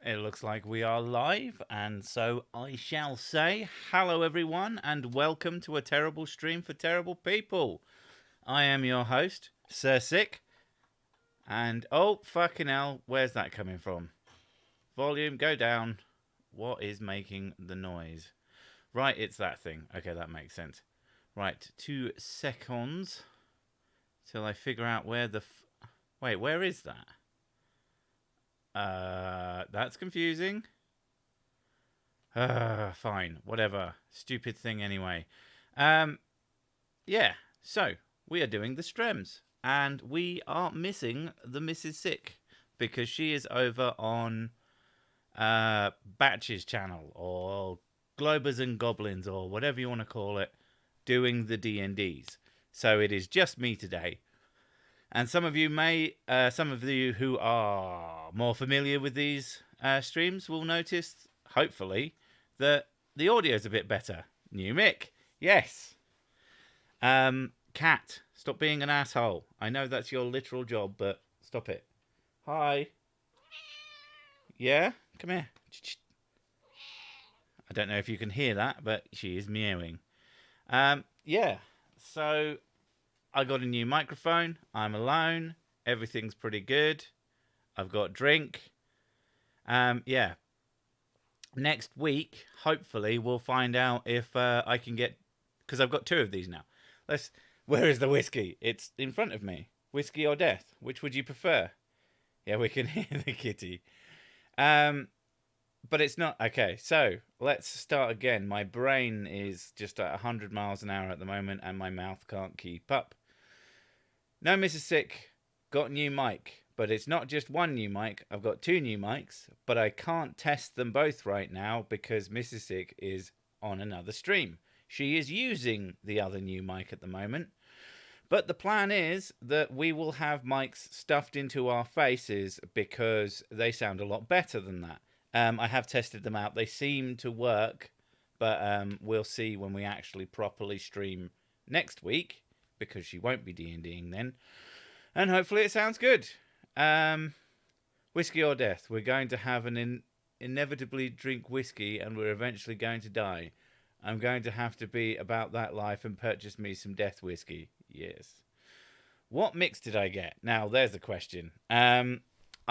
It looks like we are live, and so I shall say hello, everyone, and welcome to a terrible stream for terrible people. I am your host, Sir Sick, and oh, fucking hell, where's that coming from? Volume, go down. What is making the noise? Right, it's that thing. Okay, that makes sense. Right, 2 seconds till I figure out where the. Wait, where is that? That's confusing. Fine, whatever. Stupid thing anyway. Yeah, so we are doing the Strems, and we are missing the Mrs. Sick because she is over on Batch's channel or Globers and Goblins or whatever you want to call it, doing the D&Ds. So it is just me today. And some of you who are more familiar with these streams will notice, hopefully, that the audio is a bit better. New mic, yes. Cat, stop being an asshole. I know that's your literal job, but stop it. Hi. Yeah, come here. I don't know if you can hear that, but she is meowing. Yeah, so I got a new microphone. I'm alone. Everything's pretty good. I've got drink. Yeah. Next week, hopefully, we'll find out if I can get... Because I've got 2 of these now. Where is the whiskey? It's in front of me. Whiskey or death? Which would you prefer? Yeah, we can hear the kitty. But it's not... Okay, so let's start again. My brain is just at 100 miles an hour at the moment, and my mouth can't keep up. No, Mrs. Sick, got new mic, but it's not just one new mic. I've got 2 new mics, but I can't test them both right now because Mrs. Sick is on another stream. She is using the other new mic at the moment. But the plan is that we will have mics stuffed into our faces because they sound a lot better than that. I have tested them out. They seem to work, but we'll see when we actually properly stream next week. Because she won't be D&Ding then. And hopefully it sounds good. Whiskey or death. We're going to have inevitably drink whiskey and we're eventually going to die. I'm going to have to be about that life and purchase me some death whiskey. Yes. What mix did I get? Now, there's the question. I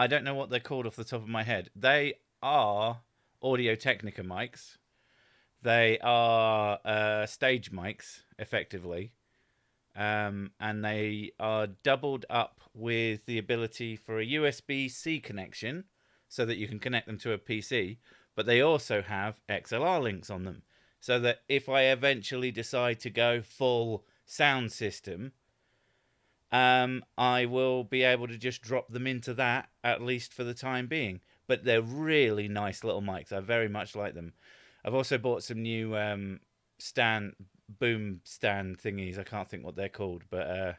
don't know what they're called off the top of my head. They are Audio-Technica mics. They are stage mics, effectively. And they are doubled up with the ability for a USB-C connection so that you can connect them to a PC, but they also have XLR links on them so that if I eventually decide to go full sound system, I will be able to just drop them into that, at least for the time being. But they're really nice little mics. I very much like them. I've also bought some new boom stand thingies. I can't think what they're called, but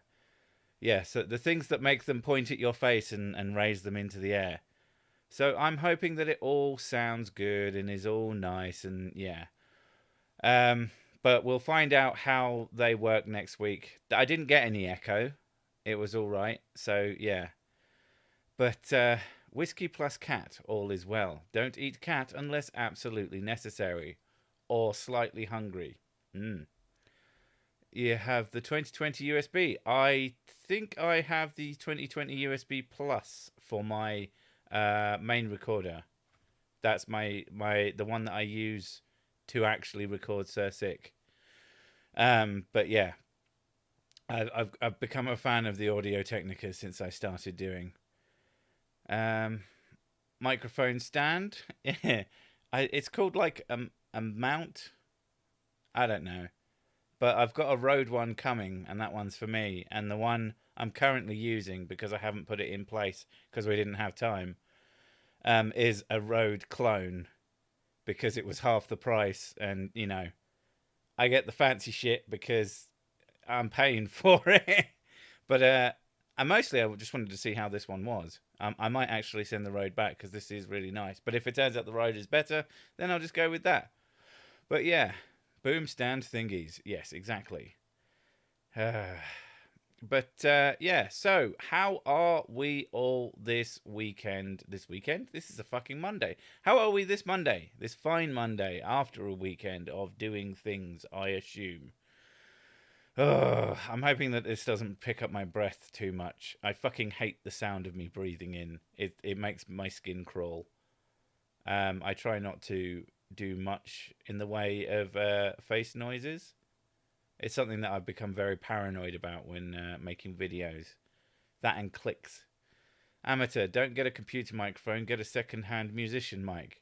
yeah, so the things that make them point at your face and raise them into the air. So I'm hoping that it all sounds good and is all nice and yeah. But we'll find out how they work next week. I didn't get any echo. It was all right. So yeah. But whiskey plus cat, all is well. Don't eat cat unless absolutely necessary or slightly hungry. You have the 2020 USB. I think I have the 2020 USB Plus for my main recorder. That's the one that I use to actually record Sir Sick. But yeah, I've become a fan of the Audio-Technica since I started doing. Microphone stand. It's called like a mount. I don't know. But I've got a Rode one coming, and that one's for me. And the one I'm currently using, because I haven't put it in place, because we didn't have time, is a Rode clone, because it was half the price. And, you know, I get the fancy shit because I'm paying for it. But I just wanted to see how this one was. I might actually send the Rode back, because this is really nice. But if it turns out the Rode is better, then I'll just go with that. But yeah. Boom stand thingies. Yes, exactly. But yeah, so how are we all this weekend? This weekend? This is a fucking Monday. How are we this Monday? This fine Monday after a weekend of doing things, I assume. Ugh, I'm hoping that this doesn't pick up my breath too much. I fucking hate the sound of me breathing in. It makes my skin crawl. I try not to do much in the way of face noises. It's something that I've become very paranoid about when making videos. That and clicks. Amateur, don't get a computer microphone, get a second-hand musician mic.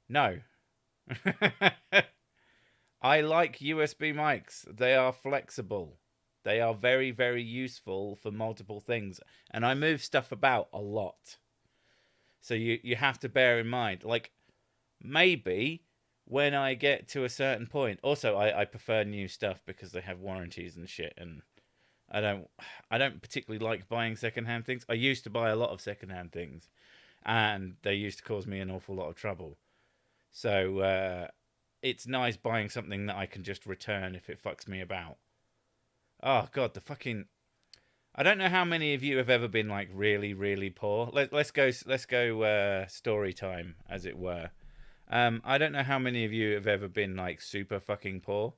No. I like USB mics. They are flexible. They are very, very useful for multiple things. And I move stuff about a lot. So you have to bear in mind, like, maybe when I get to a certain point. Also, I prefer new stuff because they have warranties and shit, and I don't particularly like buying secondhand things. I used to buy a lot of secondhand things, and they used to cause me an awful lot of trouble. So it's nice buying something that I can just return if it fucks me about. Oh god, the fucking. I don't know how many of you have ever been like really, really poor. Let's go story time, as it were. I don't know how many of you have ever been like super fucking poor,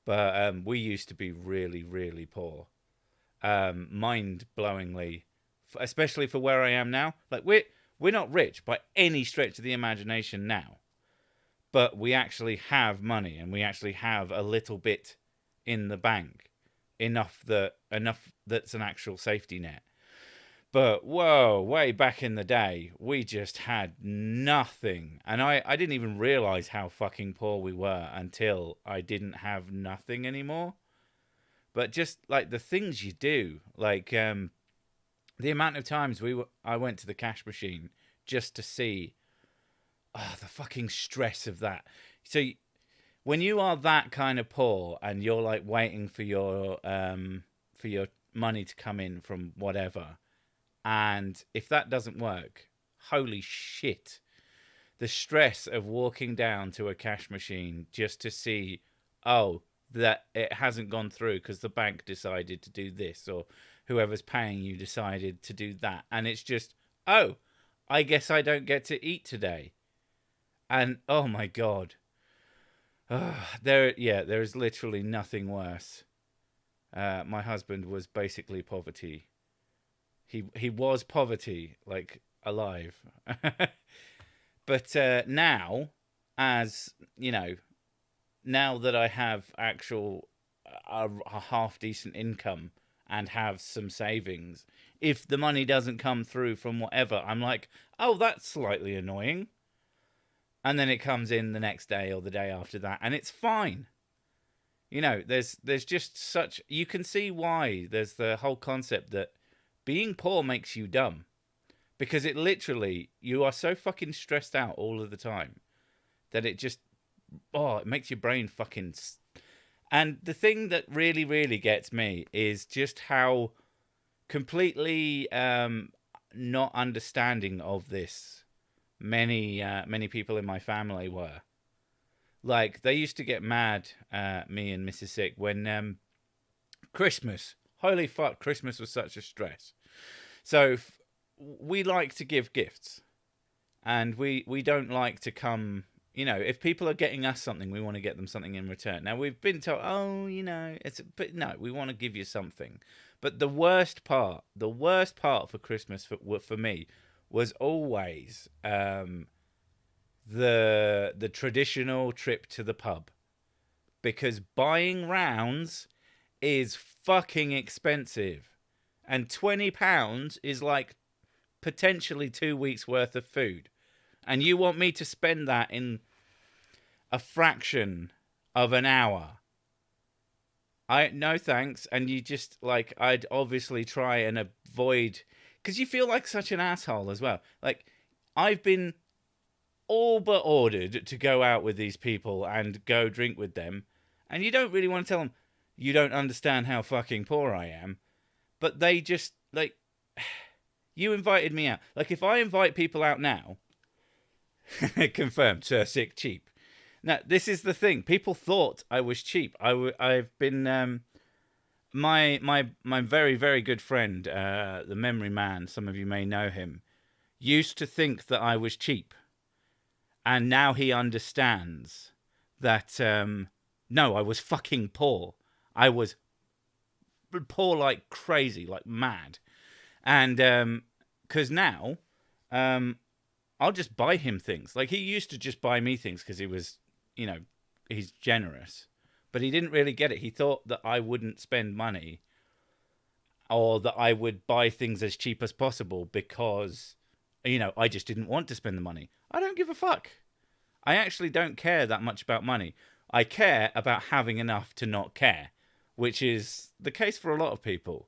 but we used to be really, really poor. Mind-blowingly, especially for where I am now. Like we're not rich by any stretch of the imagination now, but we actually have money and we actually have a little bit in the bank, enough that's an actual safety net. But whoa, way back in the day, we just had nothing. And I didn't even realize how fucking poor we were until I didn't have nothing anymore. But just like the things you do, like the amount of times I went to the cash machine just to see the fucking stress of that. So when you are that kind of poor and you're like waiting for your money to come in from whatever, and if that doesn't work, holy shit. The stress of walking down to a cash machine just to see, oh, that it hasn't gone through because the bank decided to do this, or whoever's paying you decided to do that. And it's just, oh, I guess I don't get to eat today. And oh my God. There is literally nothing worse. My husband was basically poverty. He was poverty, like alive. But now, as you know, now that I have actual a half decent income and have some savings, if the money doesn't come through from whatever, I'm like, oh, that's slightly annoying. And then it comes in the next day or the day after that, and it's fine. You know, there's just such, you can see why there's the whole concept that being poor makes you dumb. Because it literally, you are so fucking stressed out all of the time that it just, it makes your brain fucking. And the thing that really, really gets me is just how completely not understanding of this many people in my family were. Like, they used to get mad at me and Mrs. Sick when Christmas, holy fuck, Christmas was such a stress. So we like to give gifts, and we don't like to come, you know, if people are getting us something, we want to get them something in return. Now, we've been told, oh, you know, but no, we want to give you something. But the worst part for Christmas for me was always the traditional trip to the pub, because buying rounds is fucking expensive, and £20 is like potentially 2 weeks worth of food, and you want me to spend that in a fraction of an hour? No thanks. And you just, like, I'd obviously try and avoid, because you feel like such an asshole as well. Like, I've been all but ordered to go out with these people and go drink with them, and you don't really want to tell them you don't understand how fucking poor I am, but they just, like, you invited me out. Like, if I invite people out now, confirmed, Sir Sick cheap. Now, this is the thing. People thought I was cheap. I've been my very, very good friend, the memory man, some of you may know him, used to think that I was cheap. And now he understands that, no, I was fucking poor. I was poor like crazy, like mad. And because now I'll just buy him things. Like, he used to just buy me things because he was, he's generous. But he didn't really get it. He thought that I wouldn't spend money or that I would buy things as cheap as possible because, I just didn't want to spend the money. I don't give a fuck. I actually don't care that much about money. I care about having enough to not care, which is the case for a lot of people.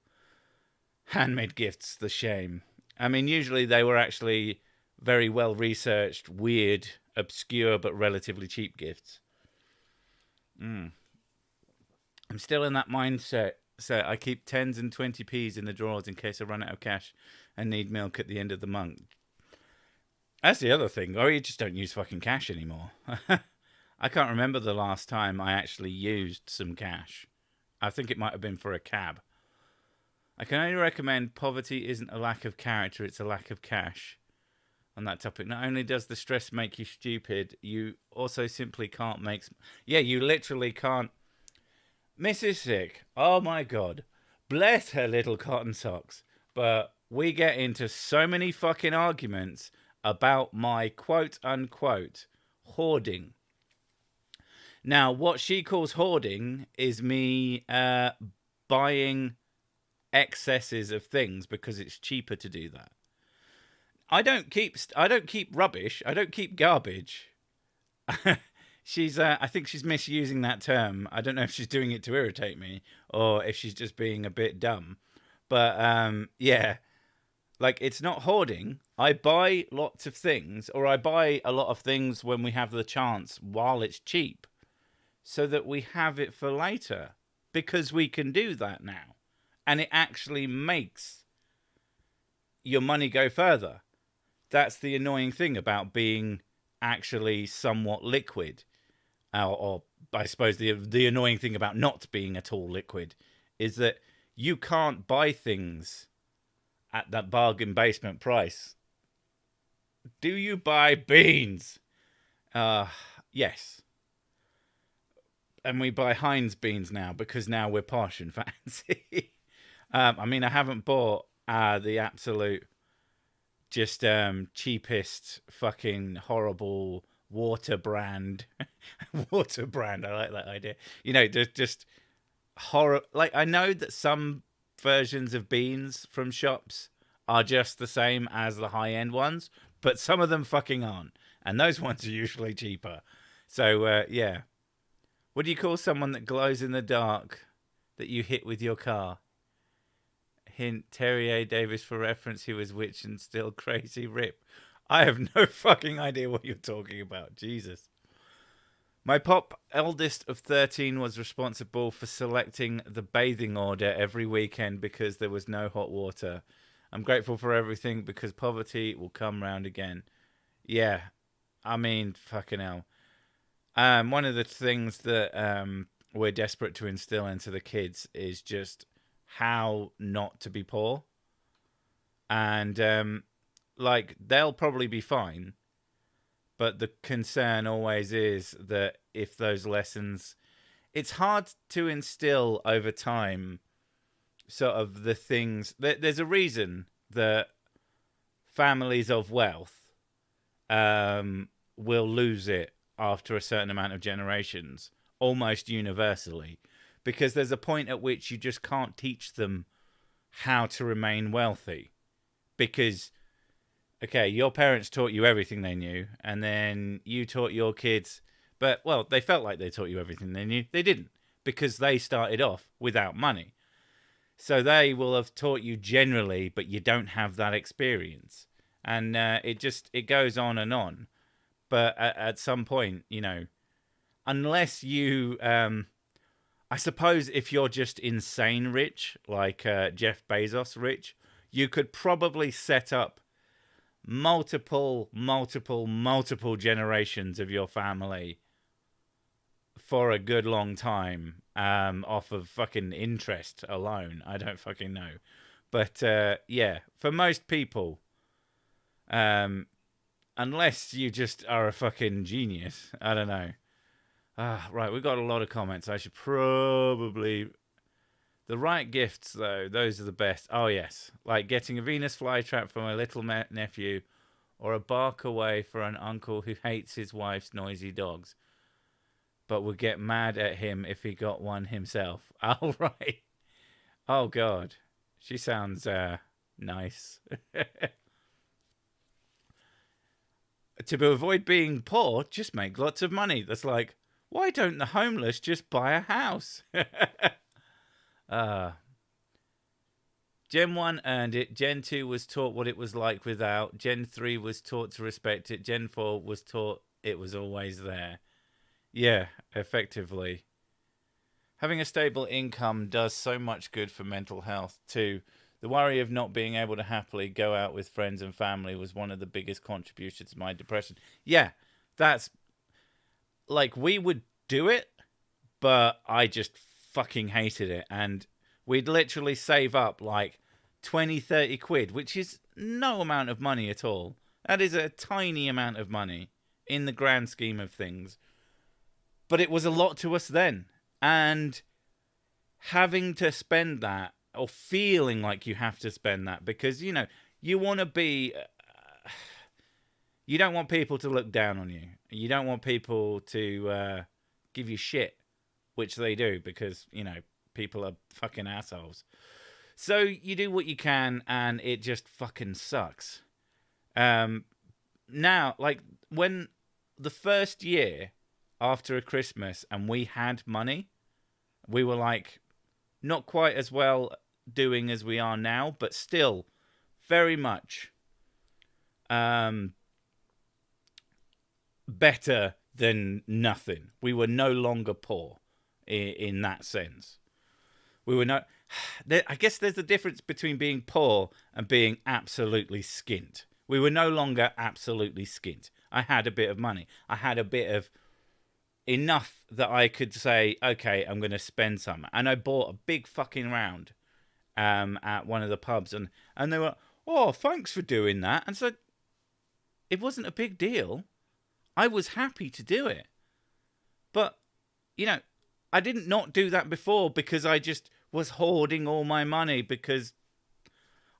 Handmade gifts, the shame. I mean, usually they were actually very well researched, weird, obscure, but relatively cheap gifts. I'm still in that mindset. So I keep 10s and 20p's in the drawers in case I run out of cash and need milk at the end of the month. That's the other thing. Or you just don't use fucking cash anymore. I can't remember the last time I actually used some cash. I think it might have been for a cab. I can only recommend Poverty Isn't a Lack of Character, It's a Lack of Cash. On that topic, not only does the stress make you stupid, you also simply can't make... Yeah, you literally can't... Mrs. Sick, oh my God. Bless her little cotton socks. But we get into so many fucking arguments about my quote-unquote hoarding. Now, what she calls hoarding is me buying excesses of things because it's cheaper to do that. I don't keep rubbish. I don't keep garbage. I think she's misusing that term. I don't know if she's doing it to irritate me or if she's just being a bit dumb. But yeah, like, it's not hoarding. I buy lots of things, or I buy a lot of things when we have the chance while it's cheap, so that we have it for later, because we can do that now. And it actually makes your money go further. That's the annoying thing about being actually somewhat liquid. Or I suppose the annoying thing about not being at all liquid is that you can't buy things at that bargain basement price. Do you buy beans? Yes. And we buy Heinz beans now because now we're posh and fancy. I mean, I haven't bought the absolute just cheapest fucking horrible water brand. Water brand, I like that idea. Just horror. Like, I know that some versions of beans from shops are just the same as the high-end ones, but some of them fucking aren't. And those ones are usually cheaper. So, yeah. What do you call someone that glows in the dark that you hit with your car? Hint, Terry A. Davis for reference, he was witch and still crazy rip. I have no fucking idea what you're talking about. Jesus. My pop, eldest of 13, was responsible for selecting the bathing order every weekend because there was no hot water. I'm grateful for everything because poverty will come round again. Yeah, I mean, fucking hell. One of the things that we're desperate to instill into the kids is just how not to be poor. And, like, they'll probably be fine. But the concern always is that if those lessons... It's hard to instill over time sort of the things... There's a reason that families of wealth will lose it after a certain amount of generations, almost universally. Because there's a point at which you just can't teach them how to remain wealthy. Because... Okay, your parents taught you everything they knew, and then you taught your kids, but, well, they felt like they taught you everything they knew. They didn't, because they started off without money. So they will have taught you generally, but you don't have that experience. And it goes on and on. But at some point, unless you, I suppose if you're just insane rich, like Jeff Bezos rich, you could probably set up multiple generations of your family for a good long time off of fucking interest alone. I don't fucking know. But yeah, for most people, unless you just are a fucking genius, I don't know. Right, we've got a lot of comments. I should probably... The right gifts, though, those are the best. Oh, yes. Like getting a Venus flytrap for my little nephew, or a bark away for an uncle who hates his wife's noisy dogs, but would get mad at him if he got one himself. Oh, right. Oh, God. She sounds nice. To avoid being poor, just make lots of money. That's like, why don't the homeless just buy a house? Gen 1 earned it. Gen 2 was taught what it was like without. Gen 3 was taught to respect it. Gen 4 was taught it was always there. Yeah, effectively. Having a stable income does so much good for mental health too. The worry of not being able to happily go out with friends and family was one of the biggest contributions to my depression. Yeah, that's... Like, we would do it, but I just fucking hated it. And we'd literally save up like 20, 30 quid, which is no amount of money at all. That is a tiny amount of money in the grand scheme of things. But it was a lot to us then. And having to spend that, or feeling like you have to spend that, because, you know, you want to be... you don't want people to look down on you. You don't want people to give you shit, which they do, because, you know, people are fucking assholes. So you do what you can, and it just fucking sucks. Now, like, when the first year after a Christmas and we had money, we were like, not quite as well doing as we are now, but still very much better than nothing. We were no longer poor in that sense. We were not... I guess there's a difference between being poor and being absolutely skint. We were no longer absolutely skint. I had a bit of money. I had a bit of enough that I could say, okay, I'm going to spend some. And I bought a big fucking round at one of the pubs. And they were, oh, thanks for doing that. And so it wasn't a big deal. I was happy to do it. But, you know, I didn't not do that before because I just was hoarding all my money because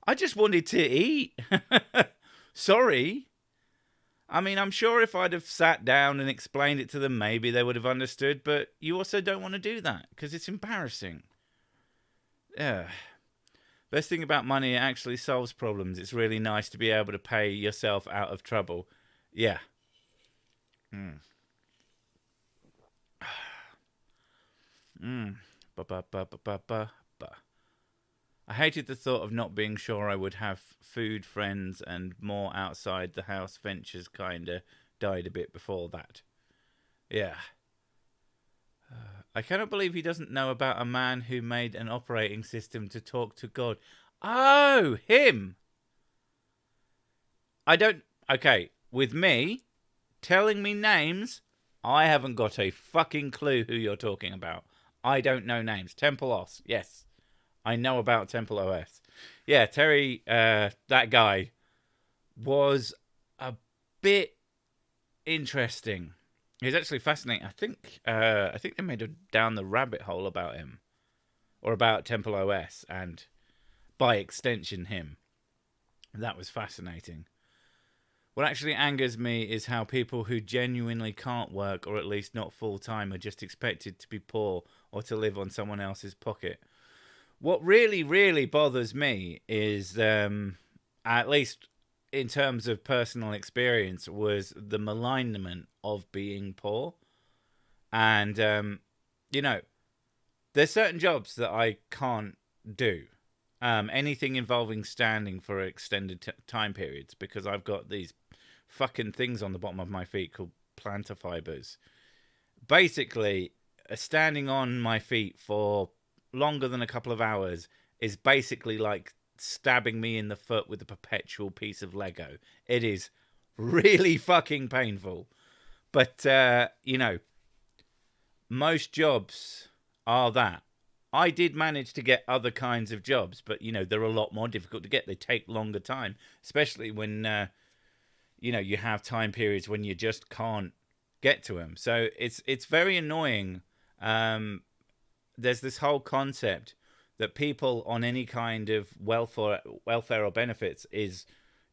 I just wanted to eat. Sorry. I mean, I'm sure if I'd have sat down and explained it to them, maybe they would have understood. But you also don't want to do that because it's embarrassing. Yeah. Best thing about money, it actually solves problems. It's really nice to be able to pay yourself out of trouble. Yeah. I hated the thought of not being sure I would have food, friends, and more outside the house ventures kinda died a bit before that. Yeah. I cannot believe he doesn't know about a man who made an operating system to talk to God. Oh, him! I don't... Okay, with me, telling me names, I haven't got a fucking clue who you're talking about. I don't know names. Temple OS, yes. I know about Temple OS. Yeah, Terry, that guy, was a bit interesting. He's actually fascinating. I think they made a down the rabbit hole about him, or about Temple OS, and by extension him. That was fascinating. What actually angers me is how people who genuinely can't work, or at least not full-time, are just expected to be poor or to live on someone else's pocket. What really, really bothers me is, at least in terms of personal experience, was the malignment of being poor. And, you know, there's certain jobs that I can't do. Anything involving standing for extended time periods, because I've got these fucking things on the bottom of my feet called plantar fibers. Basically, standing on my feet for longer than a couple of hours is basically like stabbing me in the foot with a perpetual piece of Lego. It is really fucking painful. But, you know, most jobs are that. I did manage to get other kinds of jobs, but they're a lot more difficult to get. They take longer time, especially when you have time periods when you just can't get to them. So it's very annoying. There's this whole concept that people on any kind of welfare or benefits is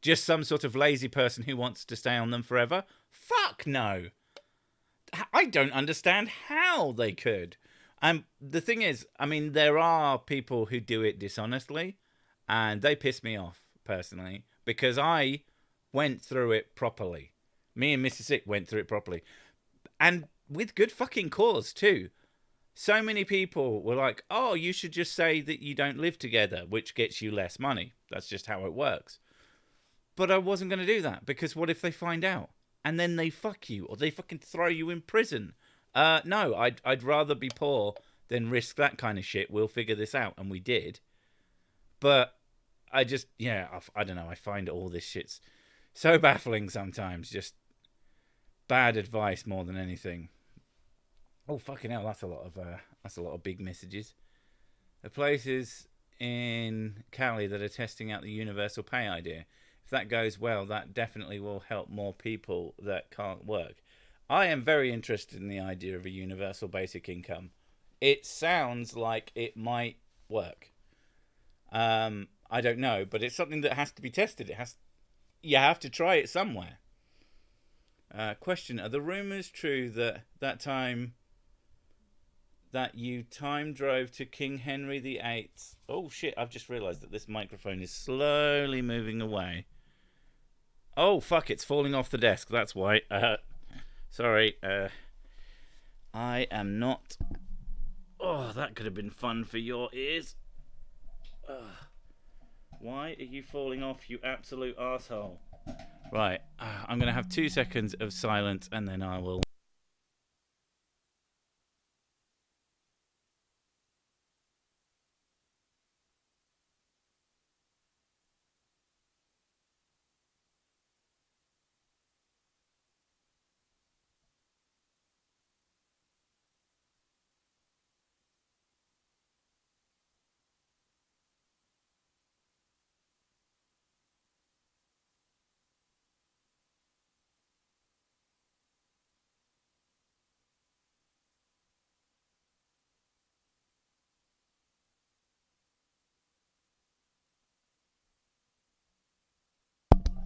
just some sort of lazy person who wants to stay on them forever. Fuck no. I don't understand how they could. The thing is, I mean, there are people who do it dishonestly, and they piss me off personally because I went through it properly. Me and Mrs. Sick went through it properly, and with good fucking cause too. So many people were like, "Oh, you should just say that you don't live together, which gets you less money. That's just how it works." But I wasn't going to do that because what if they find out and then they fuck you or they fucking throw you in prison? No, I'd rather be poor than risk that kind of shit. We'll figure this out, and we did. But I just, I don't know. I find all this shit's so baffling sometimes. Just bad advice more than anything. Oh fucking hell! That's a lot of big messages. The places in Cali that are testing out the universal pay idea. If that goes well, that definitely will help more people that can't work. I am very interested in the idea of a universal basic income. It sounds like it might work. I don't know, but it's something that has to be tested. You have to try it somewhere. Question: are the rumors true that time that you time drove to King Henry VIII? Oh shit! I've just realised that this microphone is slowly moving away. Oh fuck! It's falling off the desk. That's why. Sorry. I am not. Oh, that could have been fun for your ears. Why are you falling off, you absolute arsehole? Right, I'm going to have 2 seconds of silence and then I will...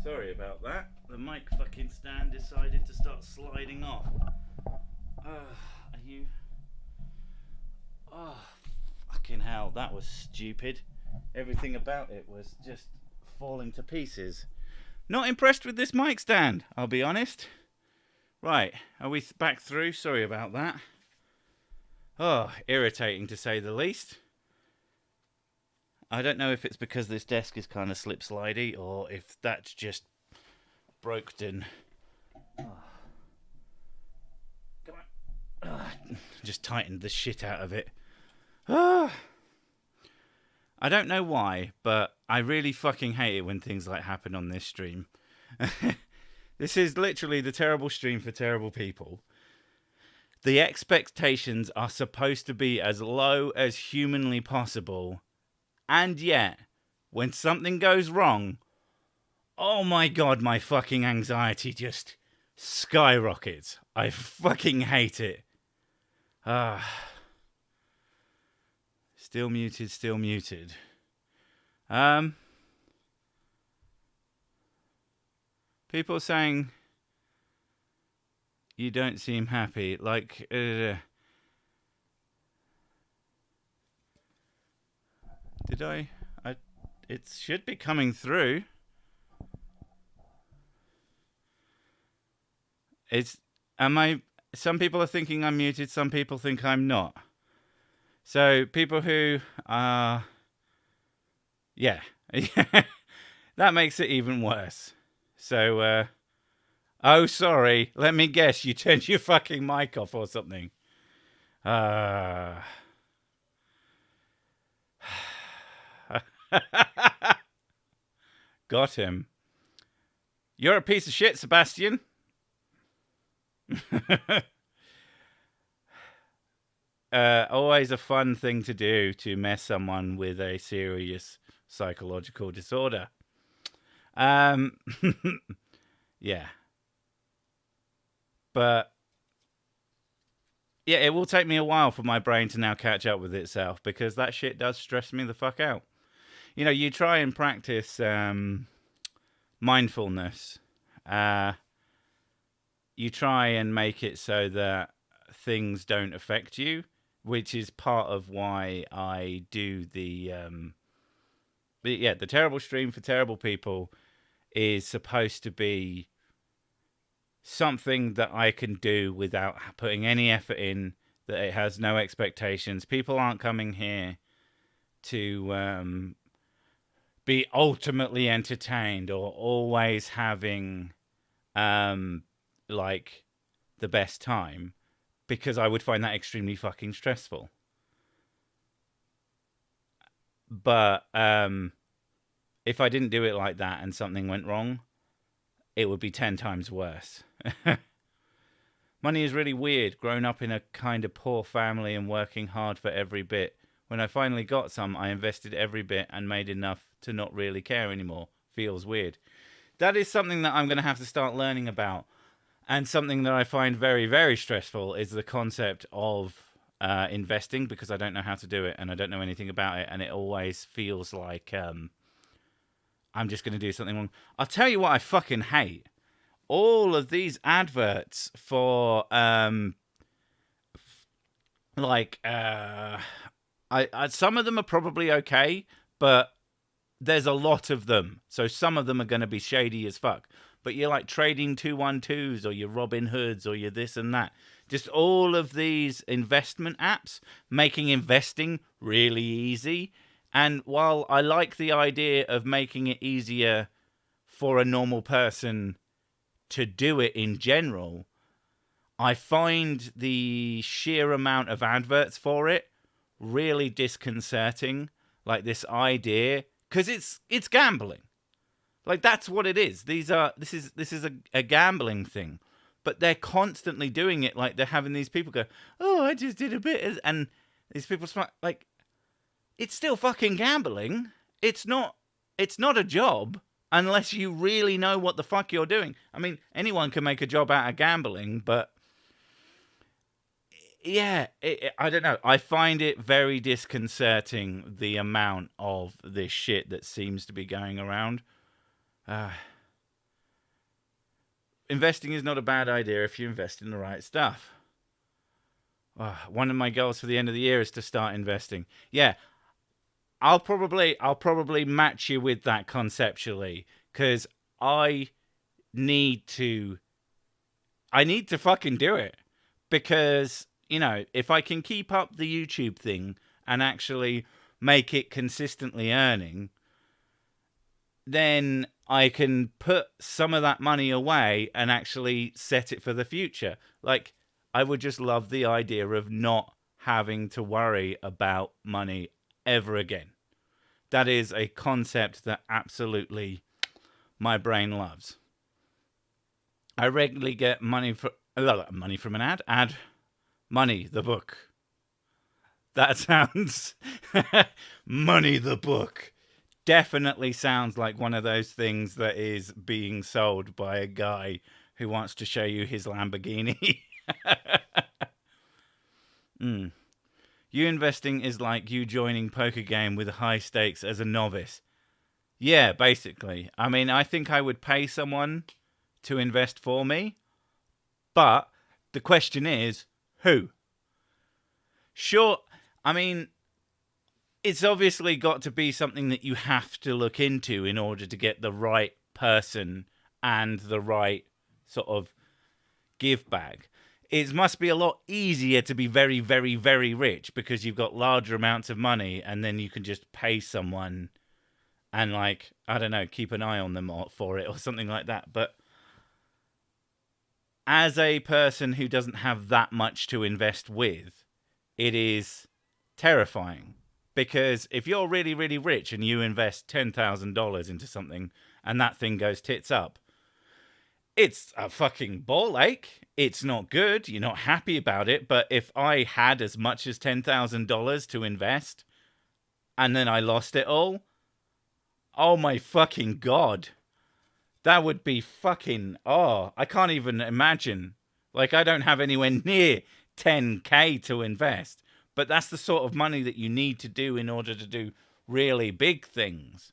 Sorry about that. The mic fucking stand decided to start sliding off. Are you... Oh, fucking hell, that was stupid. Everything about it was just falling to pieces. Not impressed with this mic stand, I'll be honest. Right, are we back through? Sorry about that. Oh, irritating to say the least. I don't know if it's because this desk is kind of slip-slidey or if that's just broken. Oh. Come on. Oh, just tightened the shit out of it. Oh. I don't know why, but I really fucking hate it when things like happen on this stream. This is literally the terrible stream for terrible people. The expectations are supposed to be as low as humanly possible. And yet, when something goes wrong, oh my god, my fucking anxiety just skyrockets. I fucking hate it. Still muted, still muted. People saying you don't seem happy. Like, did I? It should be coming through. Some people are thinking I'm muted, some people think I'm not. So people who are... Yeah. That makes it even worse. So, oh, sorry. Let me guess. You turned your fucking mic off or something. Got him. You're a piece of shit, Sebastian. always a fun thing to do to mess someone with a serious psychological disorder. Yeah. But yeah, it will take me a while for my brain to now catch up with itself, because that shit does stress me the fuck out. You know, you try and practice mindfulness. You try and make it so that things don't affect you, which is part of why I do the terrible stream for terrible people is supposed to be something that I can do without putting any effort in, that it has no expectations. People aren't coming here to be ultimately entertained or always having like the best time, because I would find that extremely fucking stressful. But if I didn't do it like that and something went wrong, it would be 10 times worse. Money is really weird. Grown up in a kind of poor family and working hard for every bit. When I finally got some, I invested every bit and made enough to not really care anymore. Feels weird. That is something that I'm going to have to start learning about. And something that I find very, very stressful is the concept of investing, because I don't know how to do it and I don't know anything about it. And it always feels like I'm just going to do something wrong. I'll tell you what I fucking hate. All of these adverts for some of them are probably okay, but there's a lot of them, so some of them are going to be shady as fuck. But you're like trading 212s, or your Robin Hoods, or your this and that. Just all of these investment apps making investing really easy. And while I like the idea of making it easier for a normal person to do it in general, I find the sheer amount of adverts for it really disconcerting. Like this idea, because it's gambling. Like that's what it is. This is a gambling thing, but they're constantly doing it. Like they're having these people go, "Oh, I just did a bit," and these people like, it's still fucking gambling. It's not a job. Unless you really know what the fuck you're doing. I mean, anyone can make a job out of gambling, but yeah, I don't know. I find it very disconcerting, the amount of this shit that seems to be going around. Investing is not a bad idea if you invest in the right stuff. One of my goals for the end of the year is to start investing. Yeah, I'll probably match you with that conceptually, because I need to fucking do it, because you know, if I can keep up the YouTube thing and actually make it consistently earning, then I can put some of that money away and actually set it for the future. Like, I would just love the idea of not having to worry about money ever again. That is a concept that absolutely my brain loves. I regularly get money from an ad. Money, the book. That sounds... Money, the book. Definitely sounds like one of those things that is being sold by a guy who wants to show you his Lamborghini. You investing is like you joining poker game with high stakes as a novice. Yeah, basically. I mean, I think I would pay someone to invest for me, but the question is, who? Sure, I mean, it's obviously got to be something that you have to look into in order to get the right person and the right sort of give back. It must be a lot easier to be very, very, very rich, because you've got larger amounts of money and then you can just pay someone and, like, I don't know, keep an eye on them for it or something like that. But as a person who doesn't have that much to invest with, it is terrifying. Because if you're really, really rich and you invest $10,000 into something and that thing goes tits up, it's a fucking ball ache. It's not good. You're not happy about it. But if I had as much as $10,000 to invest and then I lost it all, oh my fucking God. That would be fucking, I can't even imagine. Like, I don't have anywhere near 10K to invest. But that's the sort of money that you need to do in order to do really big things.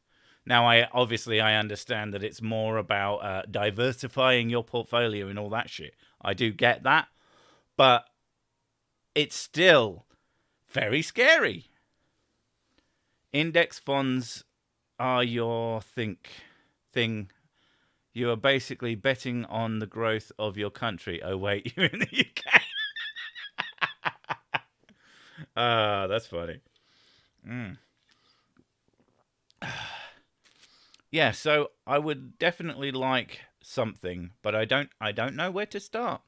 Now, I understand that it's more about diversifying your portfolio and all that shit. I do get that. But it's still very scary. Index funds are your thing. You are basically betting on the growth of your country. Oh, wait, you're in the UK. That's funny. Yeah, so I would definitely like something, but I don't know where to start.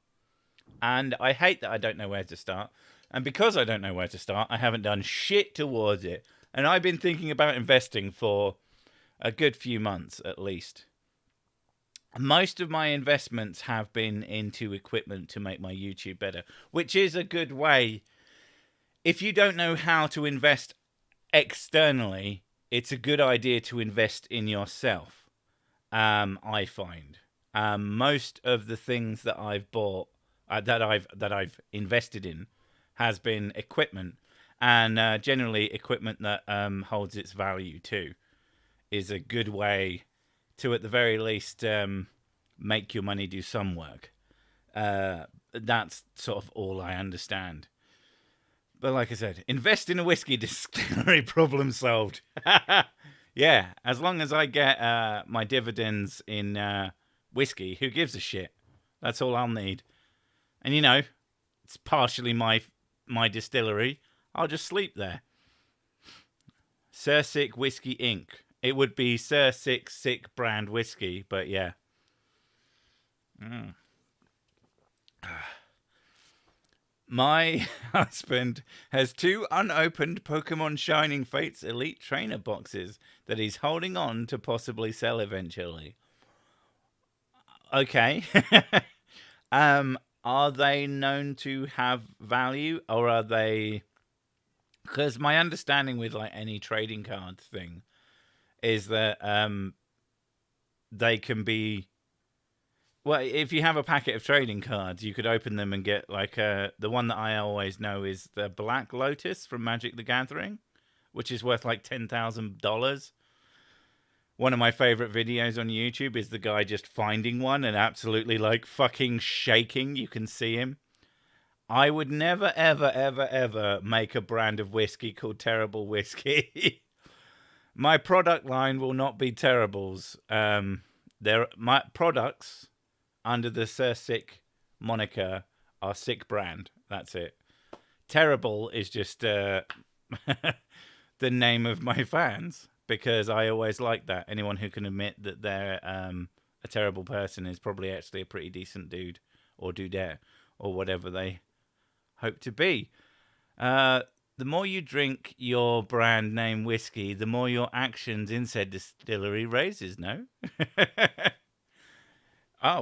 And I hate that I don't know where to start. And because I don't know where to start, I haven't done shit towards it. And I've been thinking about investing for a good few months at least. Most of my investments have been into equipment to make my YouTube better, which is a good way. If you don't know how to invest externally, it's a good idea to invest in yourself. I find most of the things that I've bought, that I've invested in, has been equipment, and generally equipment that holds its value too, is a good way to, at the very least, make your money do some work. That's sort of all I understand. But like I said, invest in a whiskey distillery, problem solved. Yeah, as long as I get my dividends in whiskey, who gives a shit? That's all I'll need. And you know, it's partially my distillery. I'll just sleep there. Sir Sick Whiskey Inc. It would be Sir Sick brand whiskey, but yeah. My husband has 2 unopened Pokemon Shining Fates Elite Trainer boxes that he's holding on to possibly sell eventually. Okay. Are they known to have value, or are they... Because my understanding with like any trading card thing is that they can be... Well, if you have a packet of trading cards, you could open them and get like the one that I always know is the Black Lotus from Magic the Gathering, which is worth like $10,000. One of my favorite videos on YouTube is the guy just finding one and absolutely like fucking shaking. You can see him. I would never, ever, ever, ever make a brand of whiskey called Terrible Whiskey. My product line will not be Terribles. My products under the Sir Sick moniker are Sick brand. That's it. Terrible is just the name of my fans, because I always like that. Anyone who can admit that they're a terrible person is probably actually a pretty decent dude or dudette or whatever they hope to be. The more you drink your brand name whiskey, the more your actions in said distillery raises, no?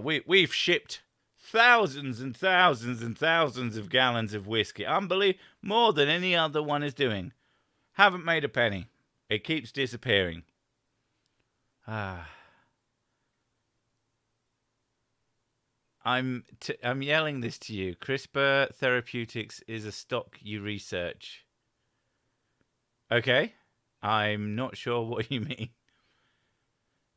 We've shipped thousands and thousands and thousands of gallons of whiskey. Unbelievable. More than any other one is doing. Haven't made a penny. It keeps disappearing. I'm yelling this to you. CRISPR Therapeutics is a stock you research. Okay. I'm not sure what you mean.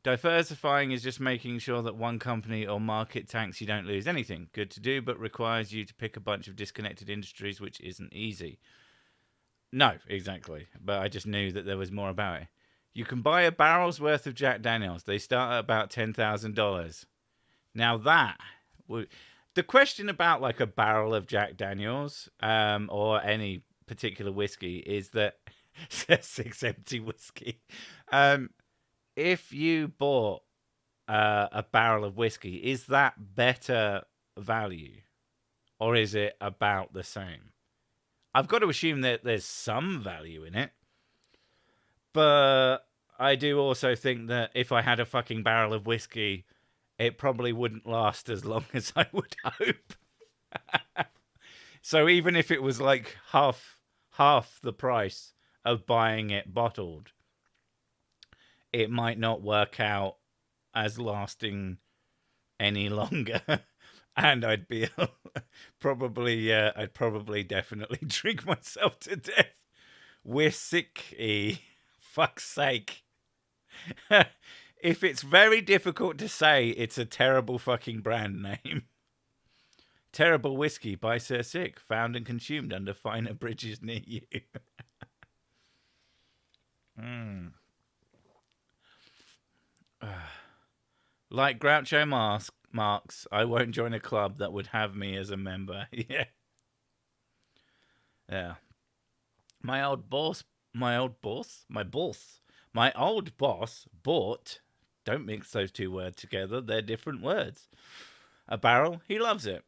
Diversifying is just making sure that one company or market tanks, you don't lose anything. Good to do, but requires you to pick a bunch of disconnected industries, which isn't easy. No, exactly. But I just knew that there was more about it. You can buy a barrel's worth of Jack Daniels. They start at about $10,000. Now that... The question about like a barrel of Jack Daniels or any particular whiskey is that... 6 empty whiskey. If you bought a barrel of whiskey, is that better value? Or is it about the same? I've got to assume that there's some value in it. But I do also think that if I had a fucking barrel of whiskey it probably wouldn't last as long as I would hope. So even if it was like half the price of buying it bottled, it might not work out as lasting any longer. And I'd be I'd probably definitely drink myself to death. Whisky, fuck's sake. If it's very difficult to say, it's a terrible fucking brand name. Terrible Whiskey by Sir Sick, found and consumed under finer bridges near you. Like Groucho Marx, I won't join a club that would have me as a member. Yeah. My old boss bought, don't mix those two words together, they're different words. A barrel, he loves it.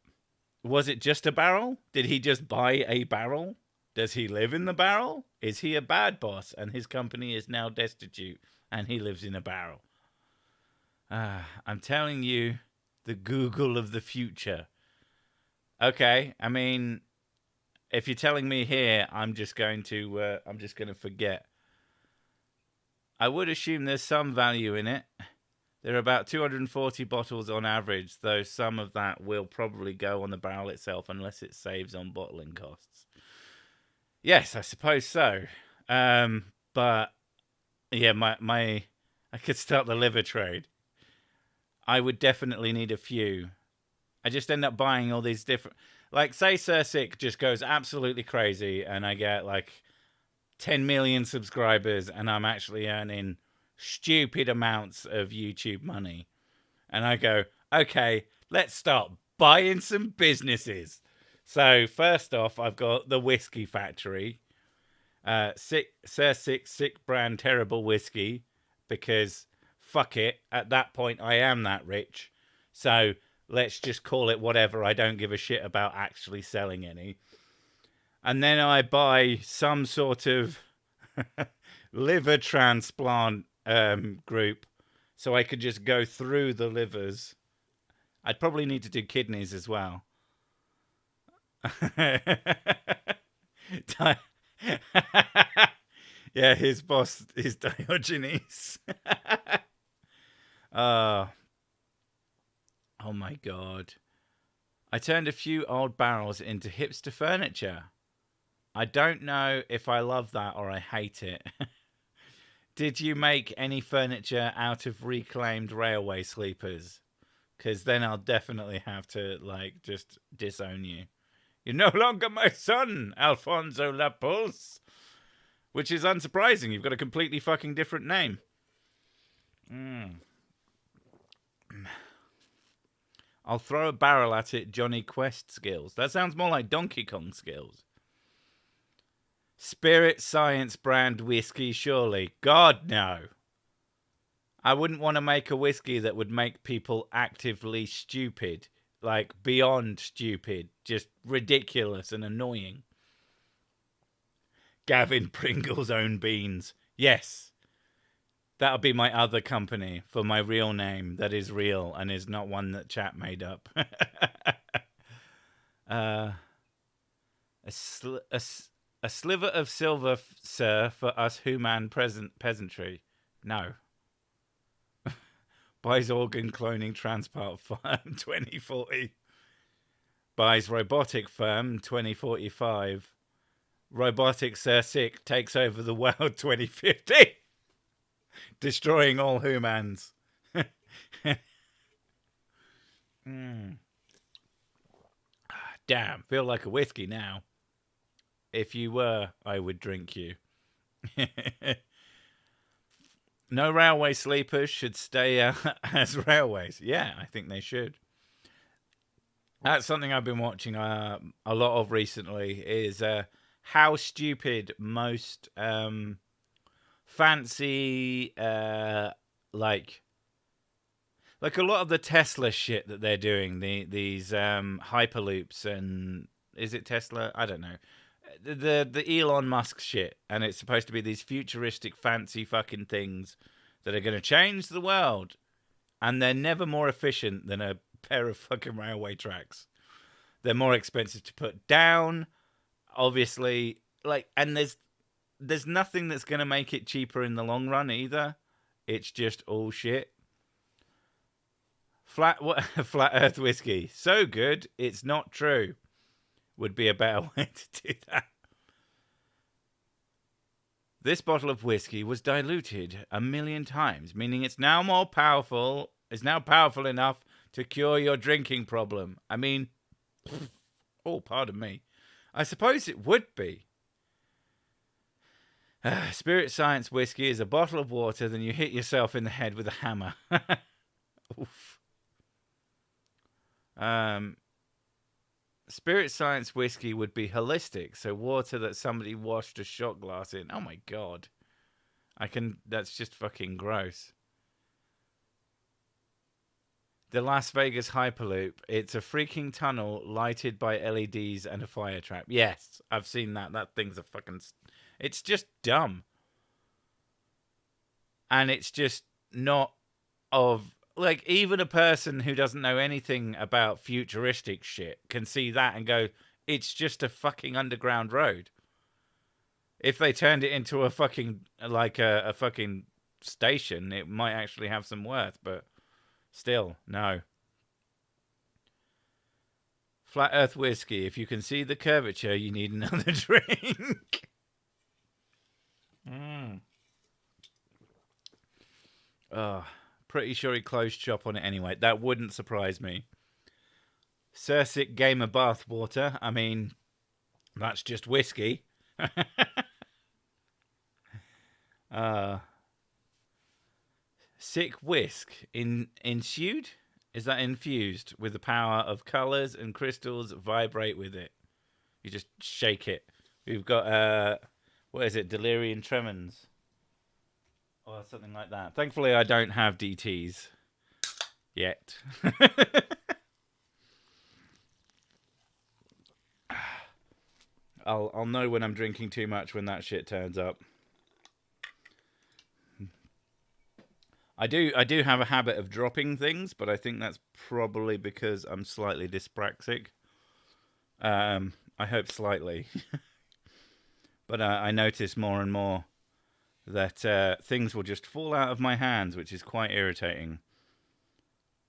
Was it just a barrel? Did he just buy a barrel? Does he live in the barrel? Is he a bad boss and his company is now destitute and he lives in a barrel? I'm telling you, the Google of the future. Okay, I mean, if you're telling me here, I'm just going to forget. I would assume there's some value in it. There are about 240 bottles on average, though some of that will probably go on the barrel itself unless it saves on bottling costs. Yes, I suppose so. But yeah, I could start the liver trade. I would definitely need a few. I just end up buying all these different... Like, say Sir Sick just goes absolutely crazy and I get, like, 10 million subscribers and I'm actually earning stupid amounts of YouTube money. And I go, okay, let's start buying some businesses. So, first off, I've got the Whiskey Factory. Sir Sick brand terrible whiskey. Because... fuck it, at that point I am that rich, so let's just call it whatever. I don't give a shit about actually selling any. And then I buy some sort of liver transplant group, so I could just go through the livers. I'd probably need to do kidneys as well. Yeah, his boss is Diogenes. Oh my god. I turned a few old barrels into hipster furniture. I don't know if I love that or I hate it. Did you make any furniture out of reclaimed railway sleepers? Because then I'll definitely have to, like, just disown you. You're no longer my son, Alfonso Lapulse. Which is unsurprising. You've got a completely fucking different name. I'll throw a barrel at it, Johnny Quest skills. That sounds more like Donkey Kong skills. Spirit Science brand whiskey, surely. God, no. I wouldn't want to make a whiskey that would make people actively stupid. Like, beyond stupid. Just ridiculous and annoying. Gavin Pringle's own beans. Yes. That'll be my other company for my real name that is real and is not one that chat made up. A sliver of silver, sir, for us human peasantry. No. Buys organ cloning transport firm 2040. Buys robotic firm 2045. Robotic Sir Sick takes over the world 2050. Destroying all humans. Damn, feel like a whiskey now. If you were, I would drink you. No railway sleepers should stay as railways. Yeah, I think they should. That's something I've been watching a lot of recently, is how stupid most fancy like a lot of the Tesla shit that they're doing, these hyperloops, and is it Tesla? I don't know. The Elon Musk shit, and it's supposed to be these futuristic fancy fucking things that are going to change the world. and they're never more efficient than a pair of fucking railway tracks. They're more expensive to put down, obviously. Like, and there's nothing that's going to make it cheaper in the long run either. It's just all shit. Flat Earth whiskey, so good it's not true, would be a better way to do that. This bottle of whiskey was diluted 1,000,000 times, meaning it's now more powerful. It's now powerful enough to cure your drinking problem. I mean, oh, pardon me. I suppose it would be. Spirit Science whiskey is a bottle of water, then you hit yourself in the head with a hammer. Oof. Spirit Science whiskey would be holistic, so water that somebody washed a shot glass in. Oh my god. That's just fucking gross. The Las Vegas Hyperloop. It's a freaking tunnel lighted by LEDs and a fire trap. Yes, I've seen that. That thing's a fucking... It's just dumb. And it's just not of... Like, even a person who doesn't know anything about futuristic shit can see that and go, it's just a fucking underground road. If they turned it into a fucking, like a fucking station, it might actually have some worth, but still, no. Flat Earth whiskey. If you can see the curvature, you need another drink. Pretty sure he closed shop on it anyway. That wouldn't surprise me. Sursic Gamer Bathwater. I mean, that's just whiskey. Sick Whisk. Ensued? Is that infused with the power of colours and crystals? Vibrate with it. You just shake it. We've got, what is it? Delirium Tremens. Or something like that. Thankfully, I don't have DTs. Yet. I'll know when I'm drinking too much when that shit turns up. I do have a habit of dropping things, but I think that's probably because I'm slightly dyspraxic. I hope slightly. But I notice more and more that things will just fall out of my hands, which is quite irritating.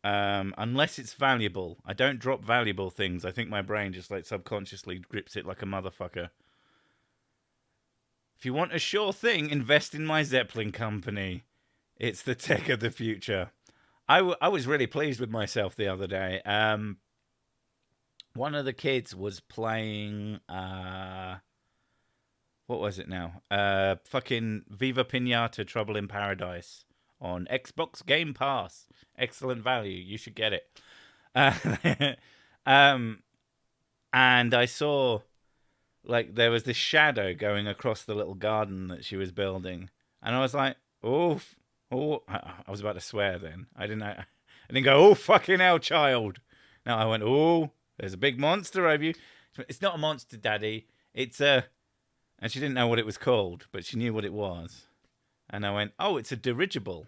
Unless it's valuable. I don't drop valuable things. I think my brain just like subconsciously grips it like a motherfucker. If you want a sure thing, invest in my Zeppelin company. It's the tech of the future. I was really pleased with myself the other day. One of the kids was playing... what was it now? Fucking Viva Pinata Trouble in Paradise on Xbox Game Pass. Excellent value. You should get it. And I saw, like, there was this shadow going across the little garden that she was building. And I was like, oh, I was about to swear then. I didn't go, oh, fucking hell, child. No, I went, oh, there's a big monster over you. It's not a monster, Daddy. It's a... And she didn't know what it was called, but she knew what it was. And I went, oh, it's a dirigible.